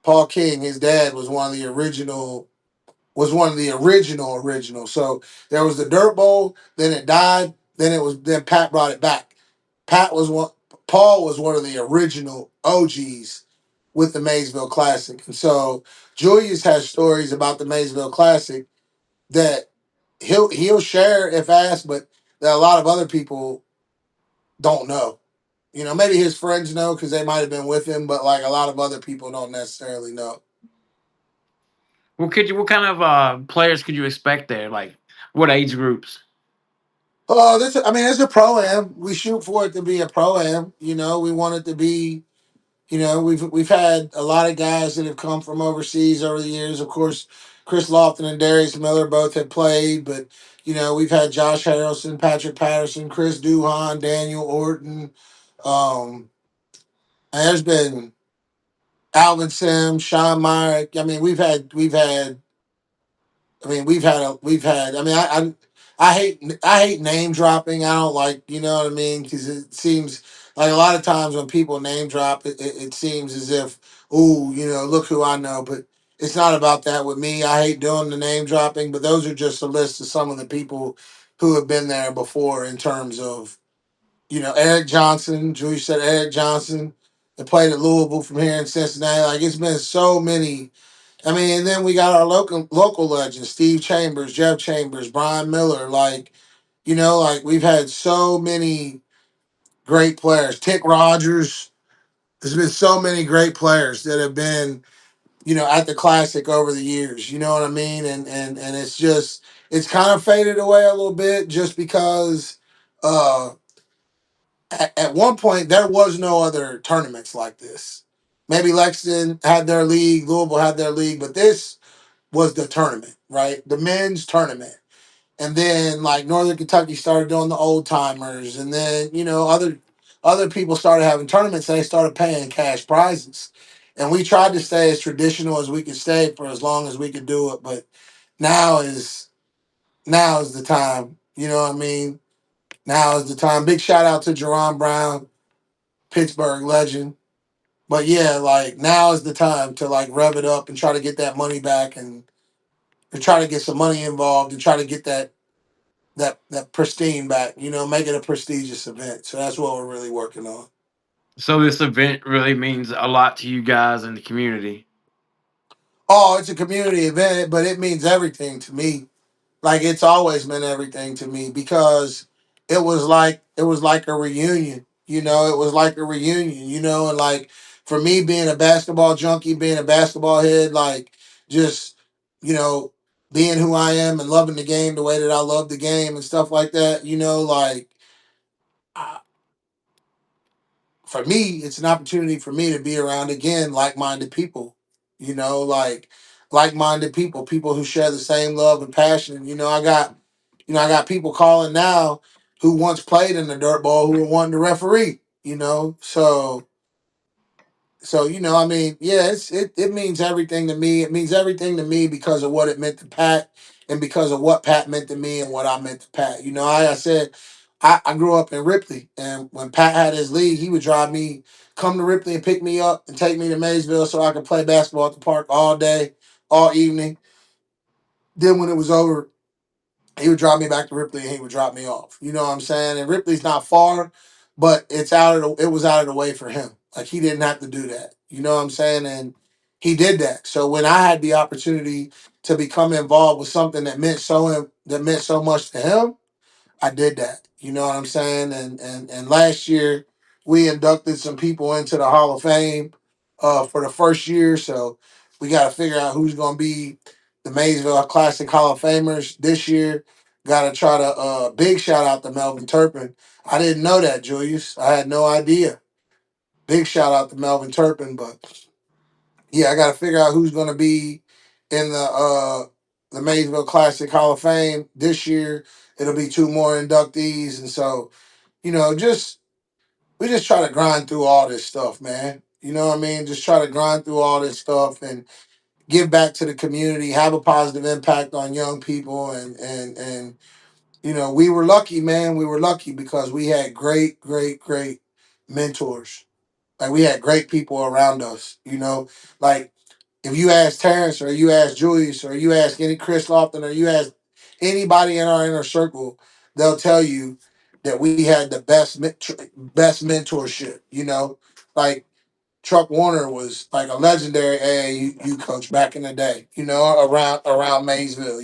Paul King, his dad was one of the original. So there was the Dirt Bowl, then it died, then Pat brought it back. Pat was one Paul was one of the original OGs with the Maysville Classic. And so Julius has stories about the Maysville Classic that he'll share if asked, but that a lot of other people don't know. Maybe his friends know because they might have been with him, but like a lot of other people don't necessarily know. what kind of players could you expect there? Like, what age groups? Oh, I mean, it's a pro am. We shoot for it to be a pro am. We want it to be. We've had a lot of guys that have come from overseas over the years. Of course, Chris Lofton and Darius Miller both have played, but we've had Josh Harrelson, Patrick Patterson, Chris Duhon, Daniel Orton. Um, and there's been Alvin Sims, Sean Meyer. I mean, we've had. I mean, I hate name dropping. I don't like, what I mean, because it seems like a lot of times when people name drop, it seems as if, oh, look who I know. But it's not about that with me. I hate doing the name dropping, but those are just a list of some of the people who have been there before in terms of, Eric Johnson. Julius said Eric Johnson. They played at Louisville from here in Cincinnati. Like it's been so many. I mean, and then we got our local legends, Steve Chambers, Jeff Chambers, Brian Miller. Like, like we've had so many great players. Tick Rogers. There's been so many great players that have been, at the classic over the years. You know what I mean? And it's kind of faded away a little bit just because uh at one point there was no other tournaments like this. Maybe Lexington had their league, Louisville had their league, but this was the tournament, right? The men's tournament. And then like Northern Kentucky started doing the old timers, and then other people started having tournaments and they started paying cash prizes. And we tried to stay as traditional as we could stay for as long as we could do it, but now is now is the time. You know what I mean? Now is the time. Big shout out to Jerron Brown, Pittsburgh legend. But yeah, like now is the time to like rev it up and try to get that money back and try to get some money involved and try to get that pristine back. Make it a prestigious event. So that's what we're really working on. So this event really means a lot to you guys in the community. Oh, it's a community event, but it means everything to me. Like it's always meant everything to me because it was like a reunion. It was like a reunion. And like for me being a basketball junkie, being a basketball head, like just you know being who I am and loving the game the way that I love the game and stuff like that. Like for me, it's an opportunity for me to be around again like-minded people. Like-minded people, people who share the same love and passion. I got people calling now who once played in the dirt ball who were wanting to referee. I mean, yeah, it means everything to me. It means everything to me because of what it meant to Pat, and because of what Pat meant to me and what I meant to Pat. Like I said, I grew up in Ripley, and when Pat had his league, he would drive me, come to Ripley and pick me up and take me to Maysville so I could play basketball at the park all day, all evening. Then when it was over, he would drive me back to Ripley and he would drop me off. You know what I'm saying? And Ripley's not far, but it was out of the way for him. Like, he didn't have to do that. You know what I'm saying? And he did that. So when I had the opportunity to become involved with something that meant so much to him, I did that. You know what I'm saying? And last year we inducted some people into the Hall of Fame for the first year. So we got to figure out who's going to be the Maysville Classic Hall of Famers this year. Got to try to big shout out to Melvin Turpin. I didn't know that, Julius. I had no idea. Big shout out to Melvin Turpin, but yeah, I got to figure out who's going to be in the Maysville Classic Hall of Fame this year. It'll be two more inductees, and so just we just try to grind through all this stuff, man. You know what I mean? Just try to grind through all this stuff and give back to the community, have a positive impact on young people, and we were lucky, man. We were lucky because we had great, great, great mentors. Like, we had great people around us. Like, if you ask Terrence or you ask Julius or you ask any Chris Lofton or you ask anybody in our inner circle, they'll tell you that we had the best mentorship. Like, Truck Warner was like a legendary AAU coach back in the day. Around Maysville.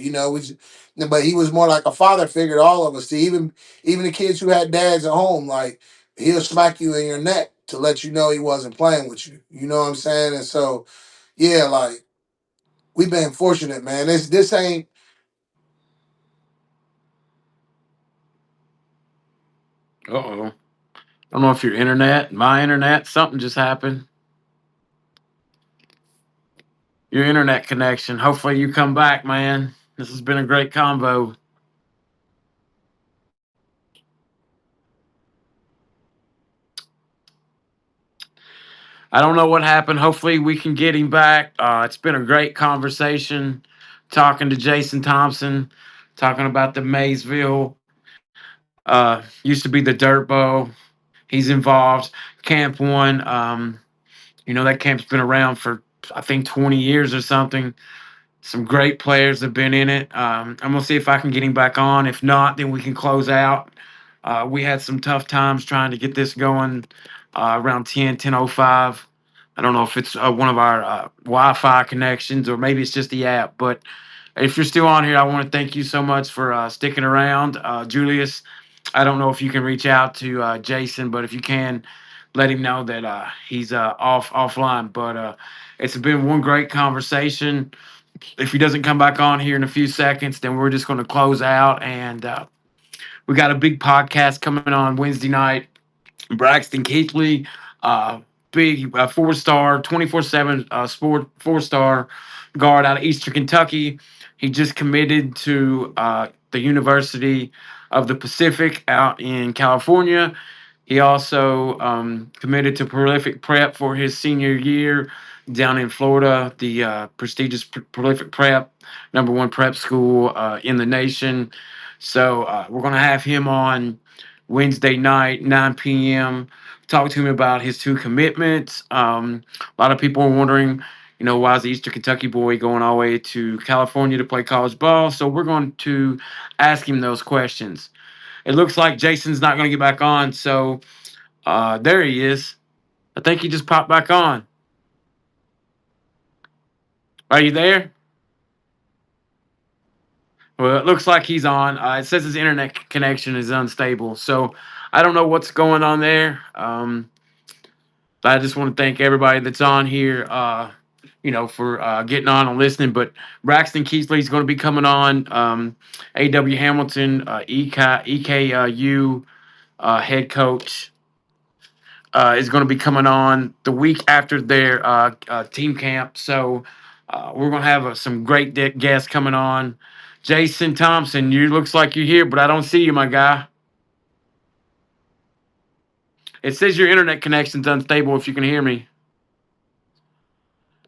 But he was more like a father figure to all of us. To even the kids who had dads at home, like, he'll smack you in your neck to let you know he wasn't playing with you. You know what I'm saying? And so, yeah, like, we've been fortunate, man. This ain't. Uh oh. I don't know if your internet, my internet, something just happened. Your internet connection. Hopefully you come back, man. This has been a great convo. I don't know what happened. Hopefully we can get him back. It's been a great conversation talking to Jason Thompson, talking about the Maysville. Used to be the Dirt Bowl. He's involved. Camp One. That camp's been around for I think 20 years or something. Some great players have been in it. I'm gonna see if I can get him back on. If not, then we can close out. We had some tough times trying to get this going around 10:05. I don't know if it's one of our Wi-Fi connections or maybe it's just the app. But if you're still on here, I want to thank you so much for sticking around, Julius. I don't know if you can reach out to Jason, but if you can, let him know that he's offline. But it's been one great conversation. If he doesn't come back on here in a few seconds, then we're just going to close out. And we got a big podcast coming on Wednesday night. Braxton Keithley, uh, big 4-star, 24/7 sport 4-star guard out of Eastern Kentucky. He just committed to the University of the Pacific out in California. He also committed to Prolific Prep for his senior year down in Florida, the prestigious Prolific Prep, number one prep school in the nation. So we're going to have him on Wednesday night, 9 p.m. Talk to him about his two commitments. A lot of people are wondering, why is the Eastern Kentucky boy going all the way to California to play college ball? So we're going to ask him those questions. It looks like Jason's not going to get back on. So there he is. I think he just popped back on. Are you there? Well, it looks like he's on. It says his internet connection is unstable. So I don't know what's going on there. But I just want to thank everybody that's on here, for getting on and listening. But Braxton Keithley is going to be coming on. A.W. Hamilton, EKU head coach. is going to be coming on the week after their team camp. So we're going to have some great guests coming on. Jason Thompson, you looks like you're here, but I don't see you, my guy. It says your internet connection's unstable. If you can hear me,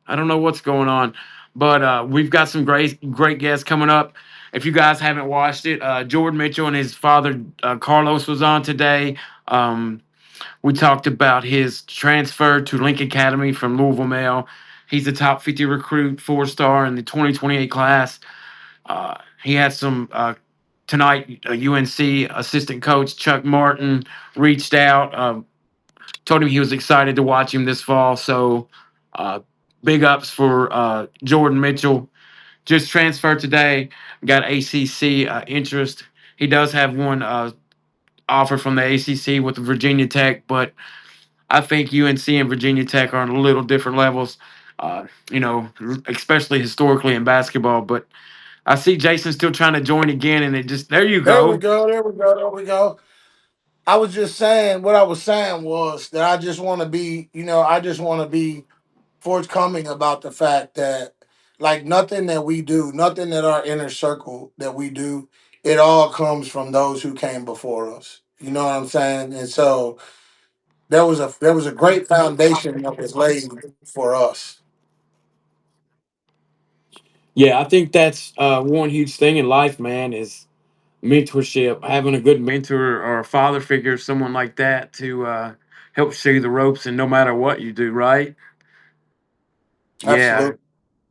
I don't know what's going on, but we've got some great guests coming up. If you guys haven't watched it, Jordan Mitchell and his father Carlos was on today. Um, We talked about his transfer to Lincoln Academy from Louisville Male. He's a top 50 recruit, 4-star in the 2028 class. He had some tonight. UNC assistant coach Chuck Martin reached out, told him he was excited to watch him this fall. So, uh, big ups for Jordan Mitchell. Just transferred today. Got ACC interest. He does have one offer from the ACC with Virginia Tech, but I think UNC and Virginia Tech are on a little different levels, especially historically in basketball. But I see Jason still trying to join again, and it just there you There we go. go. There we go. There we go. I was just saying what I was saying was that I just want to be, I just want to be forthcoming about the fact that like nothing that we do, nothing that our inner circle that we do, it all comes from those who came before us. You know what I'm saying? And so there was a great foundation that was laid for us. Yeah, I think that's one huge thing in life, man, is mentorship. Having a good mentor or a father figure, someone like that, to help show you the ropes, and no matter what you do, right? Yeah, Absolutely.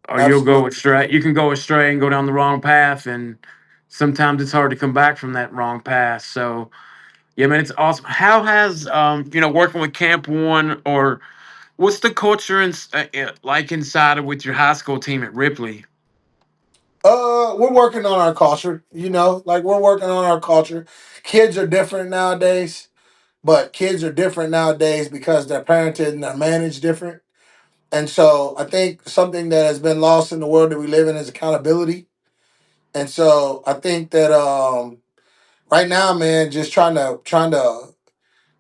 or you'll go Absolutely. astray. You can go astray and go down the wrong path, and sometimes it's hard to come back from that wrong path. So, yeah, man, it's awesome. How has working with Camp One, or what's the culture like inside of with your high school team at Ripley? We're working on our culture, like we're working on our culture. Kids are different nowadays, but kids are different nowadays because they're parented and they're managed different. And so I think something that has been lost in the world that we live in is accountability. And so I think that right now, man, just trying to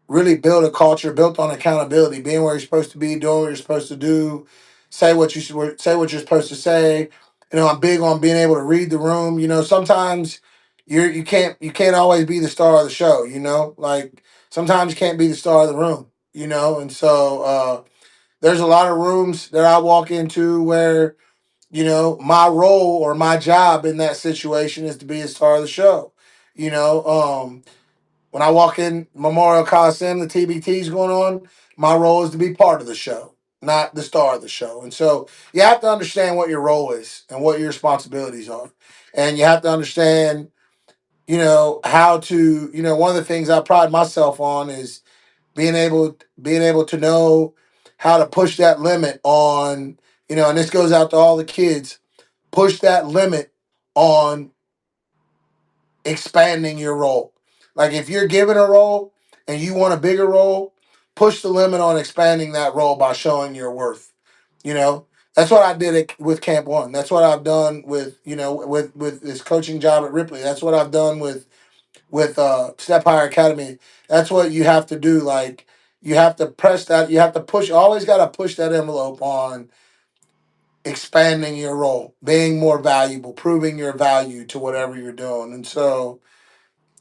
really build a culture built on accountability, being where you're supposed to be, doing what you're supposed to do, say what you're supposed to say. I'm big on being able to read the room. Sometimes you can't always be the star of the show. Like sometimes you can't be the star of the room. And so there's a lot of rooms that I walk into where my role or my job in that situation is to be a star of the show. You know, when I walk in Memorial Coliseum, the TBT's going on, my role is to be part of the show, not the star of the show. And so you have to understand what your role is and what your responsibilities are. And you have to understand, how to, one of the things I pride myself on is being able to know how to push that limit on, and this goes out to all the kids, push that limit on expanding your role. Like if you're given a role and you want a bigger role, push the limit on expanding that role by showing your worth. You know, that's what I did with Camp One. That's what I've done with with this coaching job at Ripley. That's what I've done with Step Higher Academy. That's what you have to do. Like you have to press that. You have to push. Always got to push that envelope on expanding your role, being more valuable, proving your value to whatever you're doing. And so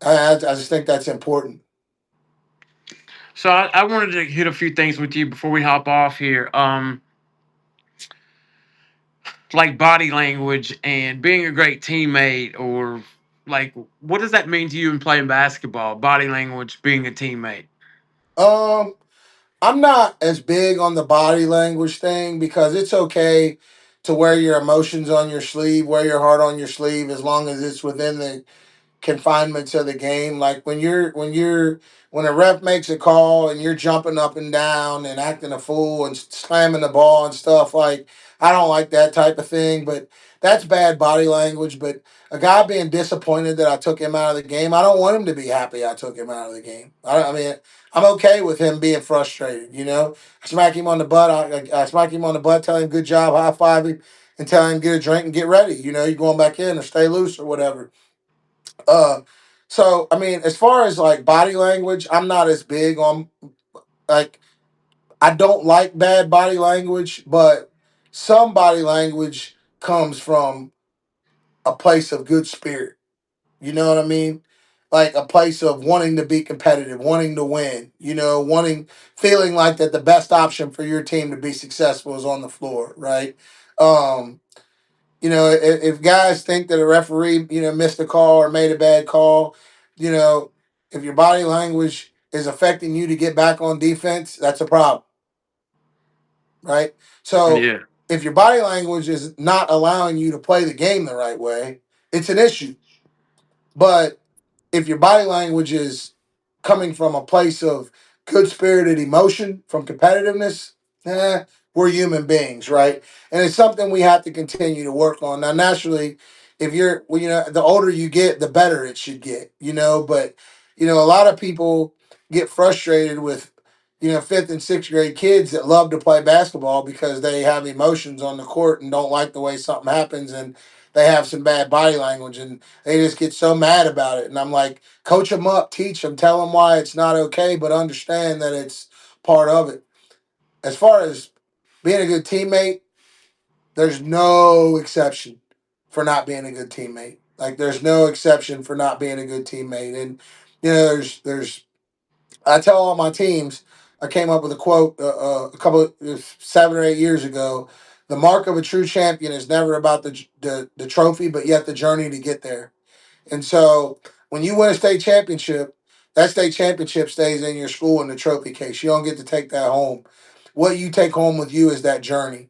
I just think that's important. So I wanted to hit a few things with you before we hop off here. Like body language and being a great teammate, or like what does that mean to you in playing basketball? Body language, being a teammate. Um, I'm not as big on the body language thing because it's okay to wear your emotions on your sleeve, wear your heart on your sleeve, as long as it's within the confinements of the game. Like when a ref makes a call and you're jumping up and down and acting a fool and slamming the ball and stuff, like I don't like that type of thing. But that's bad body language. But a guy being disappointed that I took him out of the game, I don't want him to be happy I took him out of the game. I mean, I'm okay with him being frustrated. I smack him on the butt. I smack him on the butt, tell him good job, high five him, and tell him get a drink and get ready. You're going back in or stay loose or whatever. Uh, so I mean, as far as like body language, I'm not as big on. Like, I don't like bad body language, but some body language comes from a place of good spirit. You know what I mean? Like a place of wanting to be competitive, wanting to win, feeling like that the best option for your team to be successful is on the floor, right? Um, if guys think that a referee, missed a call or made a bad call, you know, if your body language is affecting you to get back on defense, that's a problem, right? So Yeah. if your body language is not allowing you to play the game the right way, it's an issue. But if your body language is coming from a place of good spirited emotion, from competitiveness, we're human beings, right? And it's something we have to continue to work on. Now, naturally, if you're, well, the older you get, the better it should get, but, a lot of people get frustrated with, fifth and sixth grade kids that love to play basketball because they have emotions on the court and don't like the way something happens and they have some bad body language and they just get so mad about it. And I'm like, coach them up, teach them, tell them why it's not okay, but understand that it's part of it. As far as being a good teammate, there's no exception for not being a good teammate. Like there's no exception for not being a good teammate. And there's I tell all my teams, I came up with a quote a couple of 7 or 8 years ago. The mark of a true champion is never about the trophy, but yet the journey to get there. And so when you win a state championship, that state championship stays in your school in the trophy case. You don't get to take that home. What you take home with you is that journey.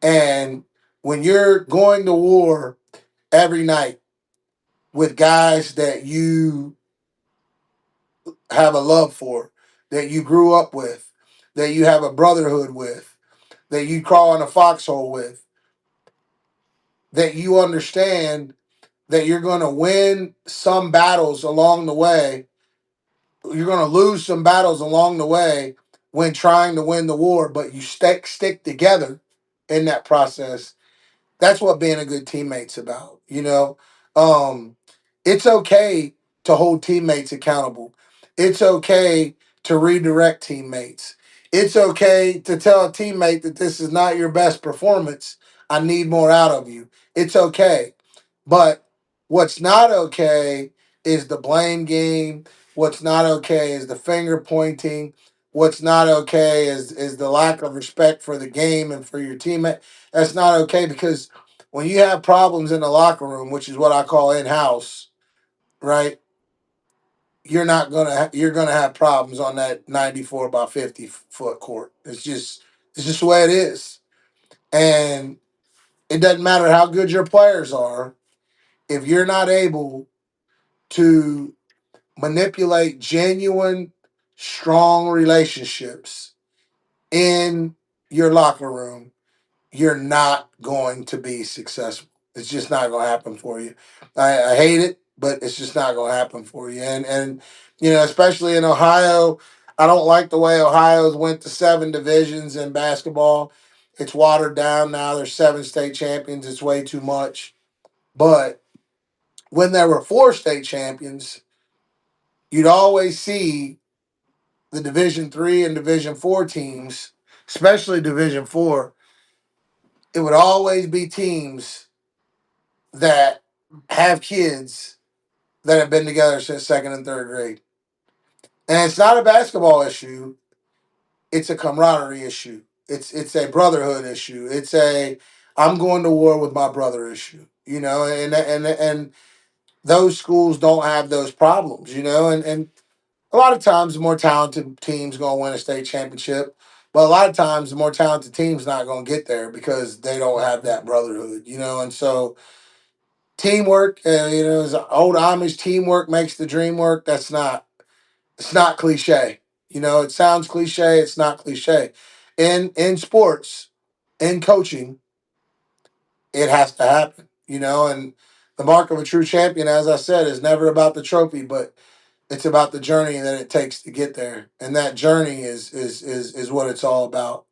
And when you're going to war every night with guys that you have a love for, that you grew up with, that you have a brotherhood with, that you crawl in a foxhole with, that you understand that you're going to win some battles along the way, you're going to lose some battles along the way when trying to win the war, but you stick together in that process. That's what being a good teammate's about. Um, it's okay to hold teammates accountable. It's okay to redirect teammates. It's okay to tell a teammate that this is not your best performance. I need more out of you. It's okay. But what's not okay is the blame game. What's not okay is the finger pointing. What's not okay is the lack of respect for the game and for your teammate. That's not okay because when you have problems in the locker room, which is what I call in house, right? You're gonna have problems on that 94 by 50 foot court. It's just the way it is, and it doesn't matter how good your players are if you're not able to manipulate genuine, strong relationships in your locker room, you're not going to be successful. It's just not going to happen for you. I hate it, but it's just not going to happen for you. And especially in Ohio, I don't like the way Ohio's went to 7 divisions in basketball. It's watered down now. There's 7 state champions. It's way too much. But when there were 4 state champions, you'd always see the Division 3 and Division 4 teams, especially Division 4. It would always be teams that have kids that have been together since second and third grade. And it's not a basketball issue, it's a camaraderie issue. It's a brotherhood issue. It's a I'm going to war with my brother issue. And those schools don't have those problems, and a lot of times the more talented team's gonna win a state championship. But a lot of times the more talented team's not gonna get there because they don't have that brotherhood, and so teamwork, as old Amish, teamwork makes the dream work. It's not cliche. It sounds cliche. It's not cliche. In sports, in coaching, it has to happen. And the mark of a true champion, as I said, is never about the trophy, but it's about the journey that it takes to get there. And that journey is what it's all about.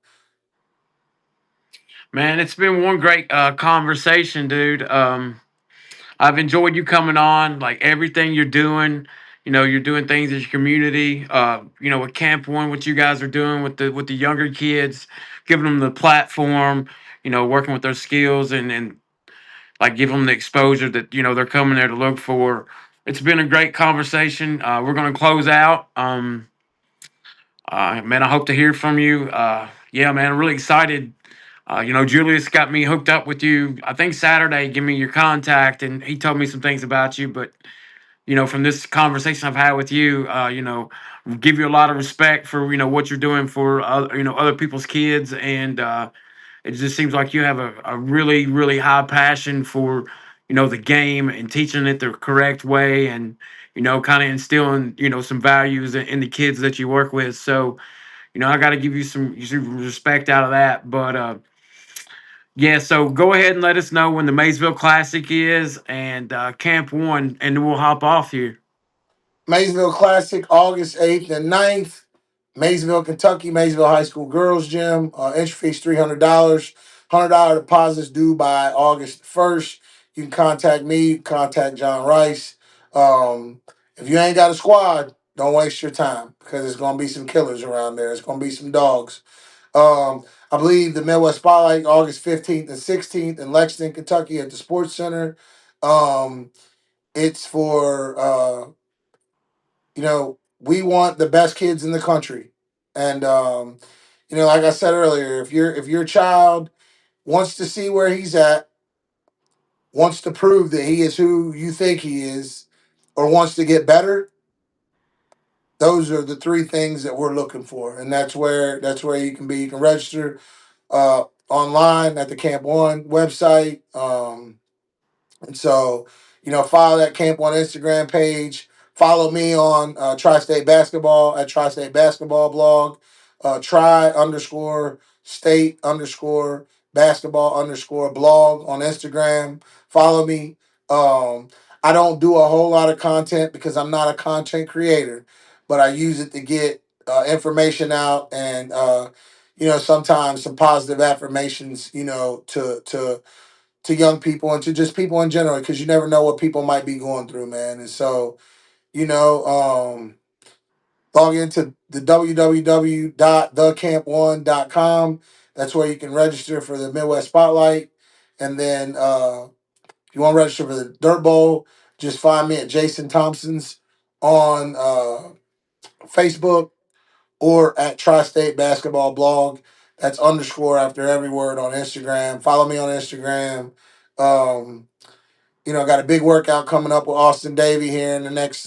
Man, it's been one great conversation, dude. I've enjoyed you coming on, like everything you're doing. You're doing things in your community. With Camp One, what you guys are doing with the younger kids, giving them the platform. Working with their skills and like give them the exposure that they're coming there to look for. It's been a great conversation. We're going to close out. Man, I hope to hear from you. Yeah, man, I'm really excited. Julius got me hooked up with you. I think Saturday, give me your contact, and he told me some things about you. But from this conversation I've had with you, give you a lot of respect for what you're doing for other people's kids, and it just seems like you have a really really high passion for the game and teaching it the correct way, and kind of instilling some values in the kids that you work with. So I got to give you some respect out of that. But yeah, so go ahead and let us know when the Maysville Classic is and Camp One, and then we'll hop off here. Maysville Classic, August 8th and 9th. Maysville, Kentucky, Maysville High School Girls Gym. Entry fees $300. $100 deposits due by August 1st. You can contact me, you can contact John Rice. If you ain't got a squad, don't waste your time because there's going to be some killers around there. It's going to be some dogs. I believe the Midwest Spotlight, August 15th and 16th in Lexington, Kentucky at the Sports Center. Um, it's for we want the best kids in the country. And like I said earlier, if your child wants to see where he's at, wants to prove that he is who you think he is, or wants to get better, those are the three things that we're looking for. And that's where you can be. You can register online at the Camp One website. And so, follow that Camp One Instagram page. Follow me on Tri-State Basketball at Tri-State Basketball blog. Tri_state_basketball_blog on Instagram. Follow me. Um, I don't do a whole lot of content because I'm not a content creator, but I use it to get information out and sometimes some positive affirmations. To young people and to just people in general because you never know what people might be going through, man. And so, you know, um, log into the www.thecamp1.com. That's where you can register for the Midwest Spotlight. And then if you want to register for the Dirt Bowl, just find me at Jason Thompson's on Facebook or at Tri-State Basketball Blog. That's underscore after every word on Instagram. Follow me on Instagram. Um, got a big workout coming up with Austin Davey here in the next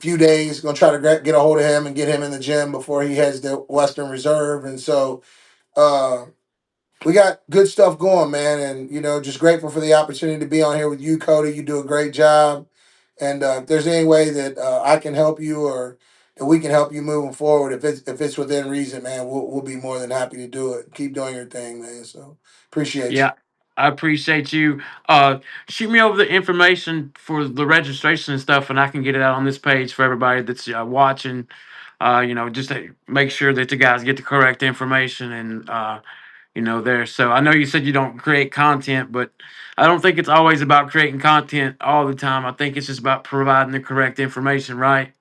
few days. Gonna try to get a hold of him and get him in the gym before he heads to Western Reserve. And so uh, we got good stuff going, man. And just grateful for the opportunity to be on here with you, Cody. You do a great job. And if there's any way that I can help you or that we can help you moving forward, if it's within reason, man, we'll be more than happy to do it. Keep doing your thing, man. So appreciate you. Yeah, I appreciate you. Shoot me over the information for the registration and stuff, and I can get it out on this page for everybody that's watching. Just to make sure that the guys get the correct information and there. So I know you said you don't create content, but I don't think it's always about creating content all the time. I think it's just about providing the correct information, right?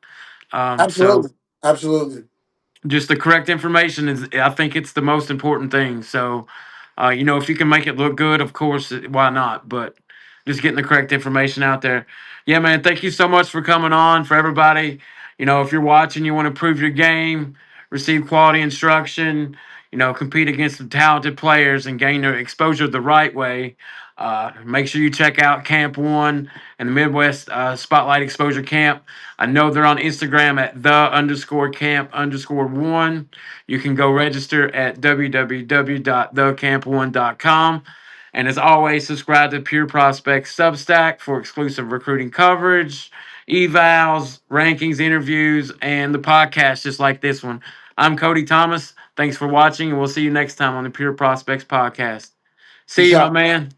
So Absolutely, absolutely. just the correct information is, I think it's the most important thing. So if you can make it look good, of course, why not? But just getting the correct information out there. Yeah, man, thank you so much for coming on. For everybody, if you're watching, you want to improve your game, receive quality instruction, compete against some talented players and gain their exposure the right way. Make sure you check out Camp One and the Midwest Spotlight Exposure Camp. I know they're on Instagram at the_camp_one. You can go register at www.thecamp1.com. And as always, subscribe to Pure Prospects Substack for exclusive recruiting coverage, evals, rankings, interviews, and the podcast just like this one. I'm Cody Thomas. Thanks for watching, and we'll see you next time on the Pure Prospects Podcast. See Peace you, my out. man.